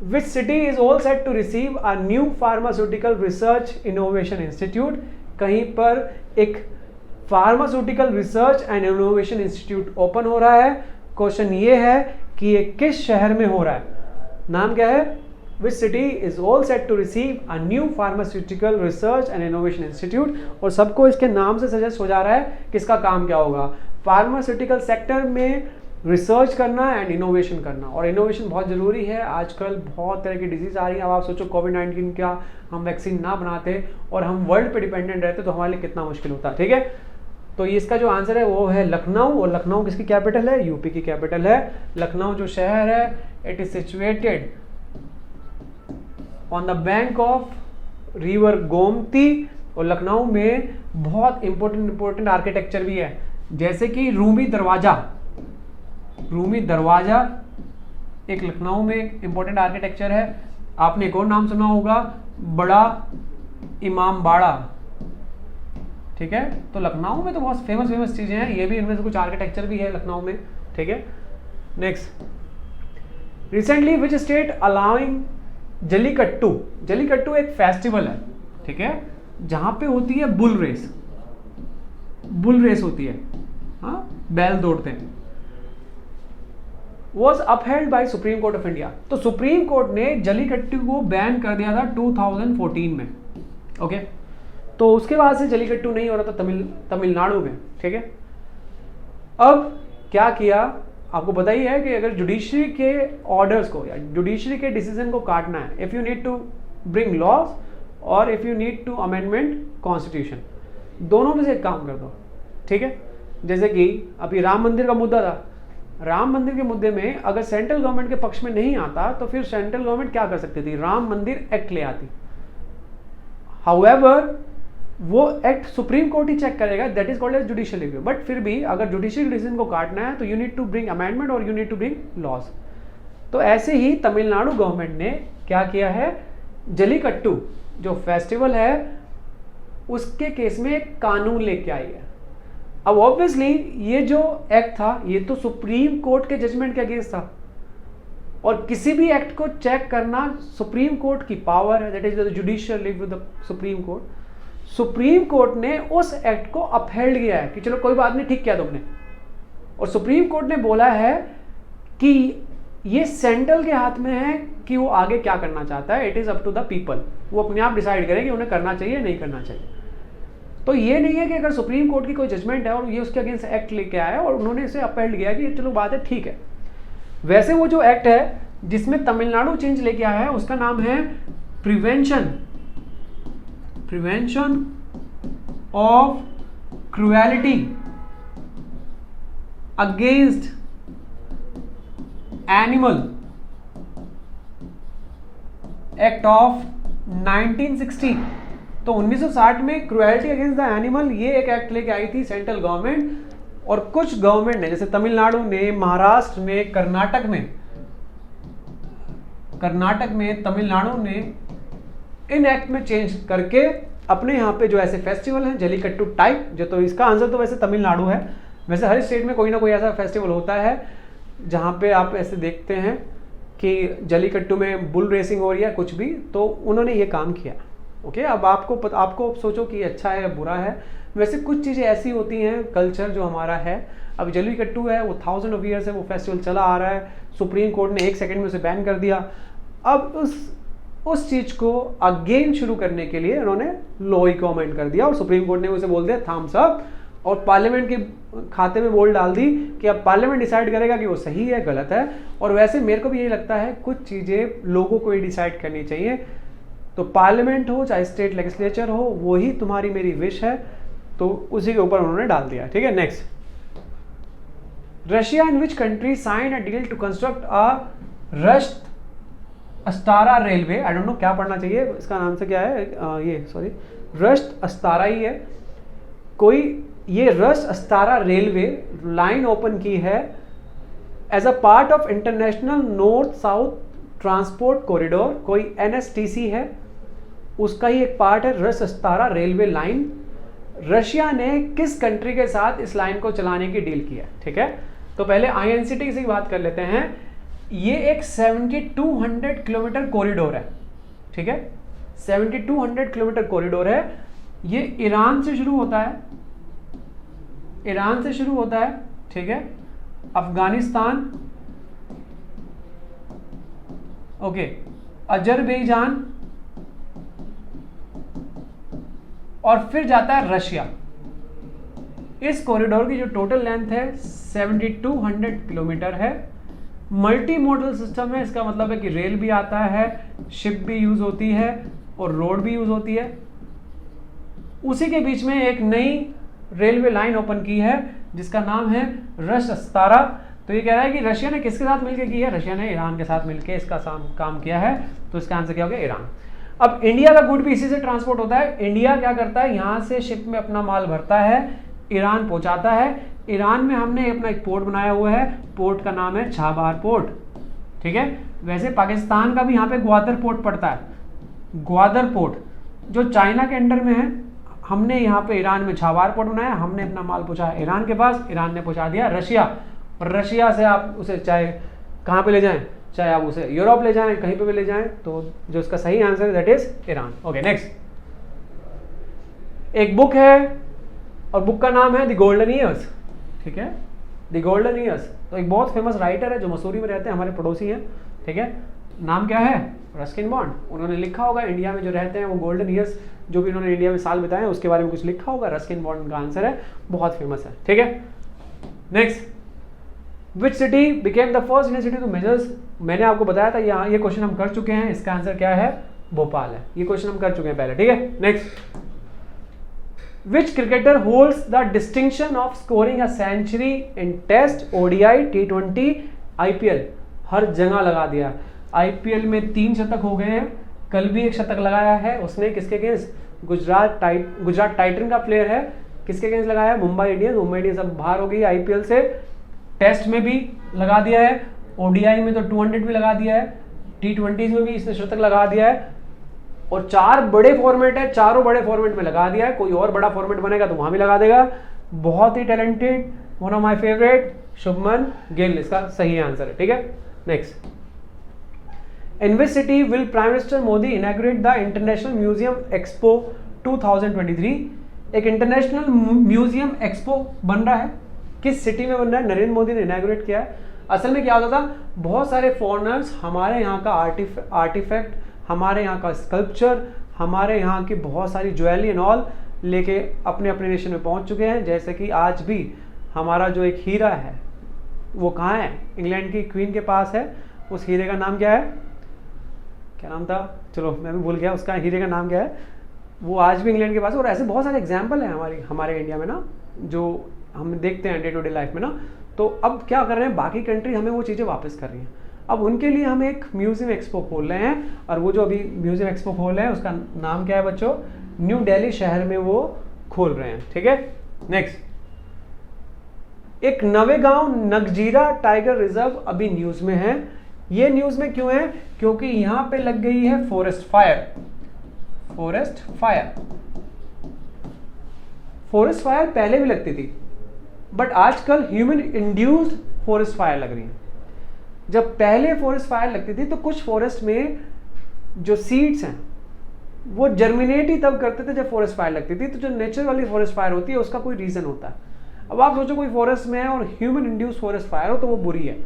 which city is all set to receive a new pharmaceutical research innovation institute. कहीं पर एक pharmaceutical research and innovation institute open हो रहा है। क्वेश्चन ये है कि ये किस शहर में हो रहा है, नाम क्या है। Which city is all set to receive a new pharmaceutical research and innovation institute। और सबको इसके नाम से सजेस्ट हो जा रहा है कि इसका काम क्या होगा। फार्मास्यूटिकल सेक्टर में रिसर्च करना एंड इनोवेशन करना, और इनोवेशन बहुत ज़रूरी है। आजकल बहुत तरह की डिजीज़ आ रही है। अब आप सोचो कोविड-19 का हम वैक्सीन ना बनाते और हम वर्ल्ड पे डिपेंडेंट रहते तो हमारे लिए कितना मुश्किल होता, ठीक है। तो ये इसका जो आंसर है वो है लखनऊ, और लखनऊ किसकी कैपिटल है? यूपी की कैपिटल है। लखनऊ जो शहर है it is situated on the bank of river Gomti, और लखनऊ में बहुत इंपॉर्टेंट आर्किटेक्चर भी है, जैसे कि रूमी दरवाजा एक लखनऊ में इंपॉर्टेंट आर्किटेक्चर है। आपने एक और नाम सुना होगा, बड़ा इमाम बाड़ा, ठीक है। तो लखनऊ में तो बहुत फेमस चीजें हैं, ये भी इनमें से कुछ आर्किटेक्चर भी है लखनऊ में, ठीक है। Next, recently which state allowing jallikattu एक फेस्टिवल है, ठीक है, जहां पे होती है बुल रेस होती है, हाँ, बैल दौड़ते हैं। Was upheld by supreme court of India. तो सुप्रीम कोर्ट ने जल्लीकट्टू को बैन कर दिया था 2014 में, ओके। तो उसके बाद से जल्लीकट्टू नहीं हो रहा था तमिलनाडु में, ठीक है। अब क्या किया, आपको पता ही है कि अगर जुडिशरी के ऑर्डर्स को या जुडिशरी के डिसीजन को काटना है, if you need to bring laws और if you need to amendment constitution, दोनों में से एक काम कर दो, ठीक है। जैसे कि अभी राम मंदिर का मुद्दा था, राम मंदिर के मुद्दे में अगर सेंट्रल गवर्नमेंट के पक्ष में नहीं आता तो फिर सेंट्रल गवर्नमेंट क्या कर सकती थी? राम मंदिर एक्ट ले आती। हाउएवर वो एक्ट सुप्रीम कोर्ट ही चेक करेगा, that is called as judicial review. But फिर भी अगर जुडिशियल डिसीजन को काटना है तो you need to bring amendment और you need to bring laws. तो ऐसे ही तमिलनाडु गवर्नमेंट ने क्या किया है, जल्लीकट्टू जो फेस्टिवल है उसके केस में एक कानून लेके आई है। अब ऑब्वियसली ये जो एक्ट था ये तो सुप्रीम कोर्ट के जजमेंट के अगेंस्ट था, और किसी भी एक्ट को चेक करना सुप्रीम कोर्ट की पावर है, that is the judicial review the supreme court. Supreme court ने उस एक्ट को अपहेल्ड किया है कि चलो कोई बात नहीं, ठीक किया तुमने, और सुप्रीम कोर्ट ने बोला है कि ये सेंट्रल के हाथ में है कि वो आगे क्या करना चाहता है, it is up to the people, वो अपने आप डिसाइड करें कि उन्हें करना चाहिए नहीं करना चाहिए। तो ये नहीं है कि अगर सुप्रीम कोर्ट की कोई जजमेंट है और ये उसके अगेंस्ट एक्ट लेके आया और उन्होंने इसे अपहेल्ड किया कि चलो बात है ठीक है। वैसे वो जो एक्ट है जिसमें तमिलनाडु चेंज लेके आया है उसका नाम है prevention of cruelty against animal act of 1960। तो 1960 में क्रुएलिटी अगेंस्ट द एनिमल ये एक एक्ट लेके आई थी सेंट्रल गवर्नमेंट, और कुछ गवर्नमेंट ने जैसे तमिलनाडु ने, महाराष्ट्र ने, कर्नाटक में तमिलनाडु ने इन एक्ट में चेंज करके अपने यहाँ पे जो ऐसे फेस्टिवल हैं जल्लीकट्टू टाइप, जो तो इसका आंसर तो वैसे तमिलनाडु है। वैसे हर स्टेट में कोई ना कोई ऐसा फेस्टिवल होता है जहाँ पे आप ऐसे देखते हैं कि जल्लीकट्टू में बुल रेसिंग हो रही है कुछ भी, तो उन्होंने ये काम किया, ओके। अब आपको सोचो कि अच्छा है या बुरा है। वैसे कुछ चीज़ें ऐसी होती हैं, कल्चर जो हमारा है, अब जल्लीकट्टू है वो 1000 of years है, वो फेस्टिवल चला आ रहा है, सुप्रीम कोर्ट ने 1 सेकंड में उसे बैन कर दिया। अब उस चीज़ को अगेन शुरू करने के लिए उन्होंने लॉ ही कमेंट कर दिया और सुप्रीम कोर्ट ने उसे बोल दिया थम्स अप, और पार्लियामेंट के खाते में बोल डाल दी कि अब पार्लियामेंट डिसाइड करेगा कि वो सही है गलत है। और वैसे मेरे को भी यही लगता है कुछ चीज़ें लोगों को ही डिसाइड करनी चाहिए, तो पार्लियामेंट हो चाहे स्टेट लेजिस्लेचर हो, वही तुम्हारी मेरी विश है, तो उसी के ऊपर उन्होंने डाल दिया, ठीक है। Next, Russia in which country sign a deal to construct a Rasht Astara railway. I don't know क्या पढ़ना चाहिए, इसका नाम से क्या है, रश्त अस्तारा ही है कोई। ये Rasht Astara railway line open की है as a part of international north south transport corridor, कोई NSTC है, उसका ही एक पार्ट है Rasht Astara railway line. Russia ने किस कंट्री के साथ इस लाइन को चलाने की डील की है, ठीक है। तो पहले INCT से बात कर लेते हैं। ये एक 7200 किलोमीटर कॉरिडोर है, ठीक है, 7200 किलोमीटर कॉरिडोर है। ये ईरान से शुरू होता है, ठीक है, अफगानिस्तान, ओके, अजरबैजान, और फिर जाता है रशिया। इस कॉरिडोर की जो टोटल लेंथ है 7200 किलोमीटर है। मल्टी मॉडल सिस्टम है, इसका मतलब है कि रेल भी आता है, शिप भी यूज होती है और रोड भी यूज होती है। उसी के बीच में एक नई रेलवे लाइन ओपन की है जिसका नाम है रश अस्तारा। तो ये कह रहा है कि रशिया ने किसके साथ मिलकर की है? रशिया ने ईरान के साथ मिलकर इसका काम किया है। तो इसका आंसर क्या हो गया? ईरान। अब इंडिया का गुड भी इसी से ट्रांसपोर्ट होता है। इंडिया क्या करता है, यहाँ से शिप में अपना माल भरता है, ईरान पहुंचाता है। ईरान में हमने अपना एक पोर्ट बनाया हुआ है, पोर्ट का नाम है छाबार पोर्ट, ठीक है। वैसे पाकिस्तान का भी यहाँ पे ग्वादर पोर्ट पड़ता है, ग्वादर पोर्ट जो चाइना के अंडर में है। हमने यहाँ पे ईरान में छाबार पोर्ट बनाया, हमने अपना माल पहुंचाया ईरान के पास, ईरान ने पहुंचा दिया रशिया, और रशिया से आप उसे चाहे कहाँ पे ले जाएं, चाहे आप उसे यूरोप ले जाएं, कहीं पे भी ले जाएं, तो जो इसका सही आंसर है that is Iran. Okay next, एक बुक है और बुक का नाम है द गोल्डन ईयर्स, ठीक है, द गोल्डन ईयर्स। तो एक बहुत फेमस राइटर है जो मसूरी में रहते हैं, हमारे पड़ोसी हैं, ठीक है। नाम क्या है? Ruskin bond. उन्होंने लिखा होगा इंडिया में जो रहते हैं वो गोल्डन ईयर्स जो भी उन्होंने इंडिया में साल बिताए उसके बारे में कुछ लिखा होगा। रस्किन बॉन्ड का आंसर है, बहुत फेमस है, ठीक है। Next, which city became the first Indian city to measures. मैंने आपको बताया था यहाँ, ये क्वेश्चन हम कर चुके हैं, इसका आंसर क्या है? भोपाल है। ये क्वेश्चन हम कर चुके हैं पहले, ठीक है। Next, which cricketer holds the distinction of scoring a century in test, ODI, T20, IPL। हर जगह लगा दिया। IPL में 3 शतक हो गए हैं, कल भी एक शतक लगाया है उसने, किसके अगेंस्ट? गुजरात टाइटन का प्लेयर है, किसके अगेंस्ट लगाया? मुंबई इंडियंस। मुंबई इंडियंस अब बाहर हो गई IPL से। टेस्ट में भी लगा दिया है, ODI में तो 200 भी लगा दिया है, T20 में भी इसने शतक लगा दिया है, और 4 बड़े फॉर्मेट है, चारों बड़े फॉर्मेट में लगा दिया है। कोई और बड़ा फॉर्मेट बनेगा तो वहां भी लगा देगा। बहुत ही talented, one of my favourite, Shubman Gill इसका सही आंसर है, ठीक है। Next, in which city will prime minister Modi inaugurate the international museum expo 2023। एक इंटरनेशनल म्यूजियम एक्सपो बन रहा है, किस सिटी में बन रहा है? नरेंद्र मोदी ने इनॉग्रेट किया है। असल में क्या होता था, बहुत सारे फॉरेनर्स हमारे यहाँ का आर्टिफैक्ट, हमारे यहाँ का स्कल्पचर, हमारे यहाँ की बहुत सारी ज्वेलरी एंड ऑल लेके अपने अपने नेशन में पहुँच चुके हैं। जैसे कि आज भी हमारा जो एक हीरा है वो कहाँ है? इंग्लैंड की क्वीन के पास है। उस हीरे का नाम क्या है? क्या नाम था? चलो मैं भी भूल गया, उसका हीरे का नाम क्या है। वो आज भी इंग्लैंड के पास है। और ऐसे बहुत सारे एग्जाम्पल हैं हमारे इंडिया में ना, जो हम देखते हैं डे टू डे लाइफ में ना। तो अब क्या कर रहे हैं, बाकी कंट्री हमें वो चीज़ें वापस कर रही हैं। अब उनके लिए हम एक म्यूजियम एक्सपो खोल रहे हैं, और वो जो अभी म्यूजियम एक्सपो खोल रहे हैं उसका नाम क्या है बच्चों? न्यू दिल्ली शहर में वो खोल रहे हैं, ठीक है। नेक्स्ट, एक नवेगांव नगजीरा टाइगर रिजर्व अभी न्यूज में है। ये न्यूज में क्यों है? क्योंकि यहां पे लग गई है forest fire. Forest fire, forest fire पहले भी लगती थी, बट आजकल ह्यूमन इंड्यूस्ड फॉरेस्ट फायर लग रही है। जब पहले फॉरेस्ट फायर लगती थी तो कुछ फॉरेस्ट में जो सीड्स हैं वो जर्मिनेट ही तब करते थे जब फॉरेस्ट फायर लगती थी। तो जो नेचर वाली फॉरेस्ट फायर होती है उसका कोई रीजन होता है। अब आप सोचो कोई फॉरेस्ट में है और ह्यूमन इंड्यूस फॉरेस्ट फायर हो तो वो बुरी है,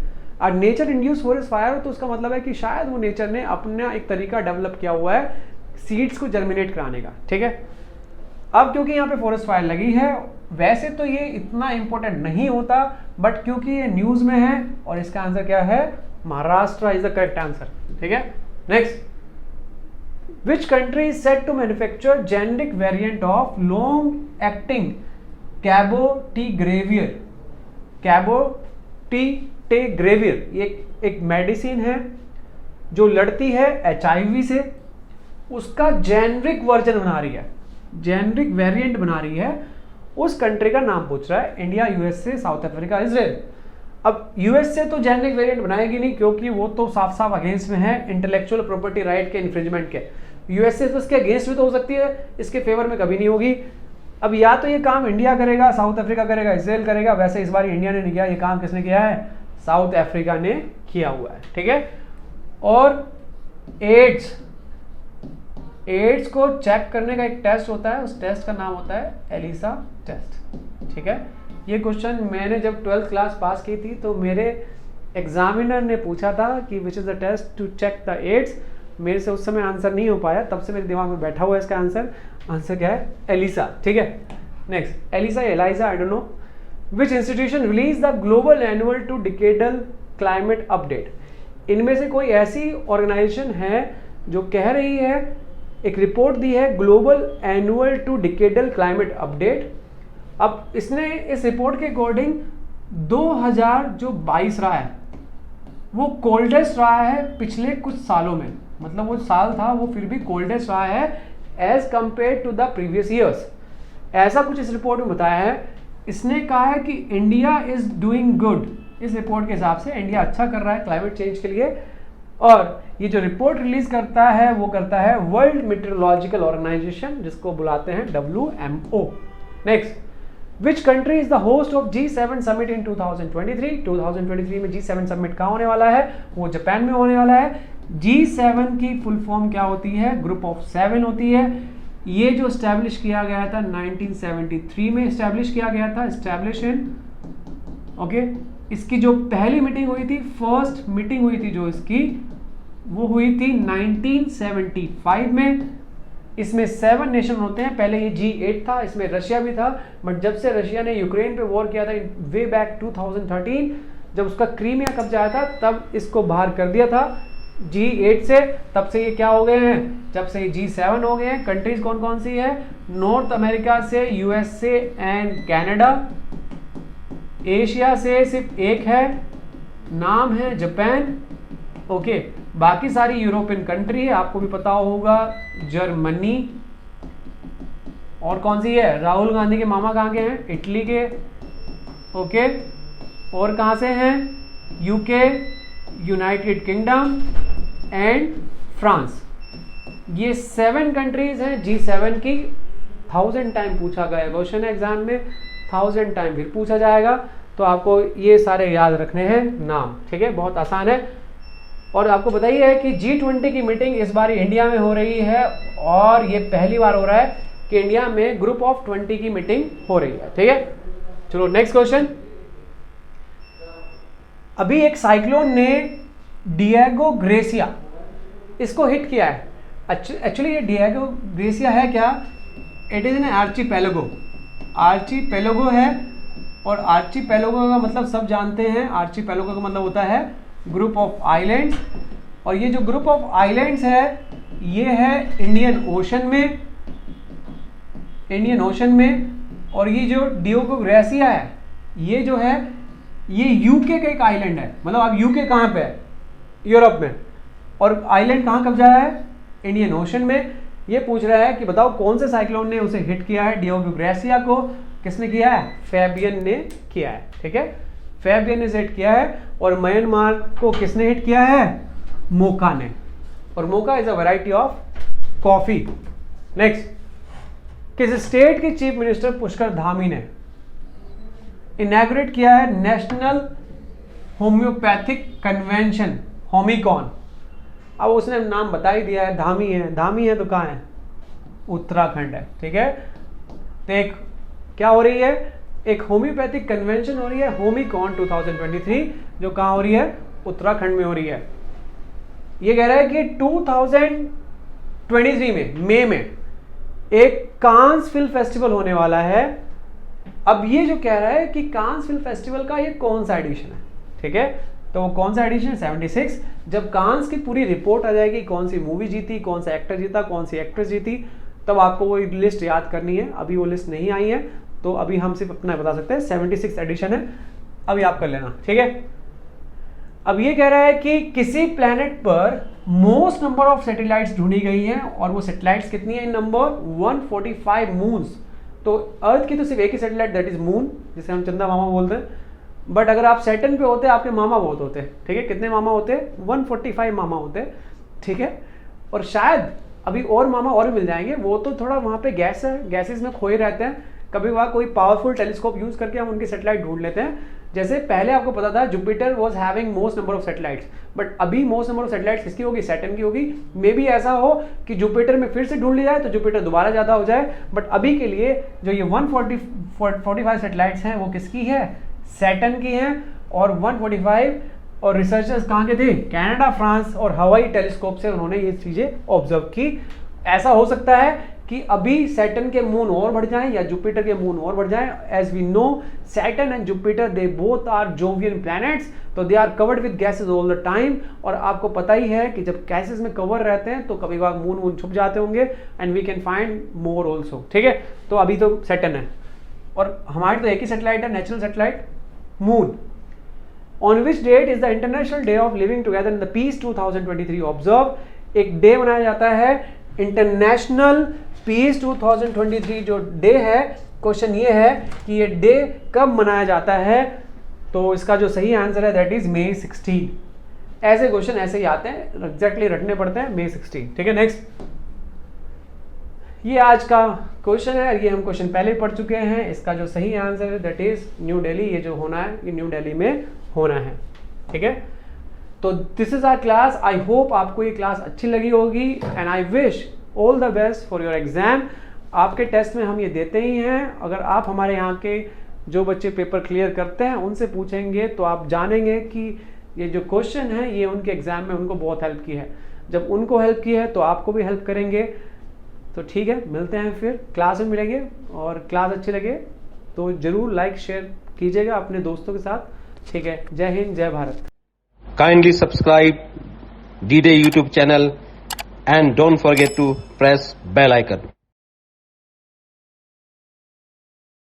और नेचर इंड्यूस फॉरेस्ट फायर हो तो उसका मतलब है कि शायद वो नेचर ने अपना एक तरीका डेवलप किया हुआ है सीड्स को जर्मिनेट कराने का, ठीक है। अब क्योंकि यहाँ पे फॉरेस्ट फायर लगी है, वैसे तो ये इतना इंपॉर्टेंट नहीं होता, बट क्योंकि ये न्यूज में है और इसका आंसर क्या है? Maharashtra is the correct answer, ठीक है। Next, which country is set to manufacture generic variant of long acting cabotegravir. Cabotegravir ये एक मेडिसिन है जो लड़ती है HIV से, उसका जेनेरिक वर्जन बना रही है, जेनेरिक वेरिएंट बना रही है। उस कंट्री का नाम पूछ रहा है, India, USA, south Africa, Israel. अब USA तो जेनेरिक वेरिएंट बनाएगी नहीं, क्योंकि वो तो साफ साफ अगेंस्ट में है इंटेलेक्चुअल प्रॉपर्टी राइट के इन्फ्रिंजमेंट के। USA तो इसके अगेंस्ट में तो हो सकती है, इसके फेवर में कभी नहीं होगी। अब या तो ये काम इंडिया करेगा, साउथ अफ्रीका करेगा, इजराइल करेगा। वैसे इस बार इंडिया ने नहीं किया, ये काम किसने किया है? साउथ अफ्रीका ने किया हुआ है, ठीक है। और एड्स को चेक करने का एक टेस्ट होता है, उस टेस्ट का नाम होता है एलिसा टेस्ट, ठीक है। ये क्वेश्चन मैंने जब 12th क्लास पास की थी तो मेरे एग्जामिनर ने पूछा था कि which is the test to check the AIDS. मेरे से उस समय आंसर नहीं हो पाया, तब से मेरे दिमाग में बैठा हुआ है इसका आंसर क्या है? एलिसा, ठीक है। Next, ELISA, I don't know, which institution release the global annual to decadal climate update. इनमें से कोई ऐसी ऑर्गेनाइजेशन है जो कह रही है, एक रिपोर्ट दी है global annual to decadal climate update. अब इसने इस रिपोर्ट के अकॉर्डिंग 2022 रहा है वो कोल्डेस्ट रहा है पिछले कुछ सालों में, मतलब वो साल था वो फिर भी कोल्डेस्ट रहा है as compare to the previous years. ऐसा कुछ इस रिपोर्ट में बताया है। इसने कहा है कि इंडिया इज डूइंग गुड, इस रिपोर्ट के हिसाब से इंडिया अच्छा कर रहा है क्लाइमेट चेंज के लिए। और ये जो रिपोर्ट रिलीज करता है वो करता है वर्ल्ड मीटरोलॉजिकल ऑर्गेनाइजेशन, जिसको बुलाते हैं WMO। Next, which country is the host of G7 summit in 2023। 2023 में G7 समिट कहाँ होने वाला है, वो जापान में होने वाला है। G7 की फुल फॉर्म क्या होती है, ग्रुप ऑफ 7 होती है। ये जो स्टैब्लिश किया गया था 1973 में स्टैब्लिश किया गया था, स्टैब्लिश इन ओके। इसकी जो पहली मीटिंग हुई थी, फर्स्ट मीटिंग हुई थी जो इसकी, वो हुई थी 1975 में। इसमें 7 नेशन होते हैं, पहले ये G8 था, इसमें रशिया भी था, बट जब से रशिया ने यूक्रेन पे वॉर किया था वे बैक 2013, जब उसका क्रीमिया कब्जा आया था तब इसको बाहर कर दिया था G8 से। तब से ये क्या हो गए हैं, जब से ये G7 हो गए हैं। कंट्रीज कौन कौन सी है, नॉर्थ अमेरिका से USA एंड कनाडा, एशिया से सिर्फ एक है, नाम है जापान, ओके। बाकी सारी यूरोपियन कंट्री है, आपको भी पता होगा, जर्मनी, और कौन सी है, राहुल गांधी के मामा कहाँ के हैं, इटली के, ओके। और कहाँ से हैं, UK, United kingdom and France. ये 7 कंट्रीज हैं G7 की। 1000 टाइम पूछा गया क्वेश्चन है एग्जाम में, 1000 टाइम फिर पूछा जाएगा, तो आपको ये सारे याद रखने हैं नाम, ठीक है, बहुत आसान है। और आपको बताइए कि G20 की मीटिंग इस बार इंडिया में हो रही है, और ये पहली बार हो रहा है कि इंडिया में ग्रुप ऑफ 20 की मीटिंग हो रही है, ठीक है। चलो नेक्स्ट क्वेश्चन। अभी एक साइक्लोन ने डिएगो ग्रेसिया इसको हिट किया है। एक्चुअली ये डिएगो ग्रेसिया है क्या, इट इज एन आर्चीपेलागो, आर्चीपेलागो है। और आर्चीपेलागो का मतलब सब जानते हैं, आर्चीपेलागो का मतलब होता है ग्रुप ऑफ आइलैंड्स। और ये जो ग्रुप ऑफ आइलैंड्स है ये है इंडियन ओशन में, इंडियन ओशन में। और ये जो डिएगो ग्रेसिया है ये जो है ये यूके का एक आइलैंड है, मतलब आप यूके कहाँ पे है, यूरोप में, और आइलैंड कहाँ कब्जा है, इंडियन ओशन में। ये पूछ रहा है कि बताओ कौन से साइक्लोन ने उसे हिट किया है, डिएगो ग्रेसिया को किसने किया है, फैबियन ने किया है, ठीक है, फैबियन ने हिट किया है। और म्यांमार को किसने हिट किया है, मोका ने, और mocha is a variety of coffee. Next, किस स्टेट के चीफ मिनिस्टर पुष्कर धामी ने इनैगोरेट किया है नेशनल होम्योपैथिक कन्वेंशन, होमिकॉन। अब उसने नाम बता ही दिया है, धामी है, धामी है तो कहाँ है, उत्तराखंड है, ठीक है। तो एक क्या हो रही है, एक होम्योपैथिक कन्वेंशन हो रही है, होमिकॉन 2023, जो कहाँ हो रही है, उत्तराखंड में हो रही है। ये कह रहा है कि 2023 में मई में एक कांस फिल्म फेस्टिवल होने वाला है। अब ये जो कह रहा है कि कांस फिल्म फेस्टिवल का ये कौन सा एडिशन है, ठीक है, तो वो कौन सा एडिशन है, 76। जब कांस की पूरी रिपोर्ट आ जाएगी, कौन सी मूवी जीती, कौन सा एक्टर जीता, कौन सी एक्ट्रेस जीती, तब आपको वो लिस्ट याद करनी है। अभी वो लिस्ट नहीं आई है, तो अभी हम सिर्फ अपना बता सकते हैं 76 एडिशन है, अभी आप कर लेना, ठीक है। अब ये कह रहा है कि किसी प्लैनेट पर मोस्ट नंबर ऑफ सैटेलाइट्स ढूंढी गई हैं, और वो सैटेलाइट्स कितनी है, नंबर 145 मून्स। तो अर्थ की तो सिर्फ एक ही सैटेलाइट, दैट इज मून, जिसे हम चंदा मामा बोलते हैं। बट अगर आप सैटर्न पे होते आपके मामा बहुत होते, ठीक है, कितने मामा होते, 145 मामा होते, ठीक है। और शायद अभी और मामा और भी मिल जाएंगे, वो तो थोड़ा वहाँ पे गैस है, गैसेस में खोए रहते हैं। कभी वहाँ कोई पावरफुल टेलीस्कोप यूज करके हम उनकी सैटेलाइट ढूंढ लेते हैं। जैसे पहले आपको पता था Jupiter was having most number of satellites, but अभी मोस्ट नंबर ऑफ सैटेलाइट्स किसकी होगी, सैटर्न की होगी। मे बी ऐसा हो कि जुपिटर में फिर से ढूंढ लिया जाए तो जुपिटर दोबारा ज़्यादा हो जाए, बट अभी के लिए जो ये 145 सैटेलाइट्स हैं वो किसकी है, सैटर्न की हैं। और 145 और रिसर्चर्स कहाँ के थे, कनाडा, फ्रांस और हवाई टेलीस्कोप से उन्होंने ये चीज़ें ऑब्जर्व की। ऐसा हो सकता है कि अभी सैटर्न के मून और बढ़ जाएं या जुपिटर के मून और बढ़ जाएं। As we know Saturn and Jupiter they both are Jovian planets, तो they are covered with gases all the time. और आपको पता ही है कि जब गैसेस में कवर रहते हैं तो कभी कभार मून वून छुप जाते होंगे, and we can find more also. ठीक है, तो अभी तो सैटर्न है और हमारी तो एक ही सैटेलाइट है, natural satellite moon. On which date is the international day of living together in the peace 2023 observe. एक डे मनाया जाता है इंटरनेशनल पीस 2023 जो डे है। क्वेश्चन ये है कि ये डे कब मनाया जाता है, तो इसका जो सही आंसर है दैट इज May 16। ऐसे क्वेश्चन ऐसे ही आते हैं, एग्जैक्टली रटने पड़ते हैं, May 16। ठीक है, नेक्स्ट ये आज का क्वेश्चन है, ये हम क्वेश्चन पहले पढ़ चुके हैं। इसका जो सही आंसर है दैट इज न्यू दिल्ली। ये जो होना है ये न्यू दिल्ली में होना है। ठीक है, तो this is our class. I hope आपको ये क्लास अच्छी लगी होगी and I wish all the best for your exam. आपके टेस्ट में हम ये देते ही हैं। अगर आप हमारे यहाँ के जो बच्चे पेपर क्लियर करते हैं उनसे पूछेंगे तो आप जानेंगे कि ये जो क्वेश्चन है ये उनके एग्जाम में उनको बहुत हेल्प की है। जब उनको हेल्प की है तो आपको भी हेल्प करेंगे। तो ठीक है, मिलते हैं फिर क्लास में मिलेंगे। और क्लास अच्छी लगे तो ज़रूर लाइक शेयर कीजिएगा अपने दोस्तों के साथ। ठीक है, जय हिंद, जय Bharat. Kindly subscribe D-Day YouTube channel and don't forget to press bell icon.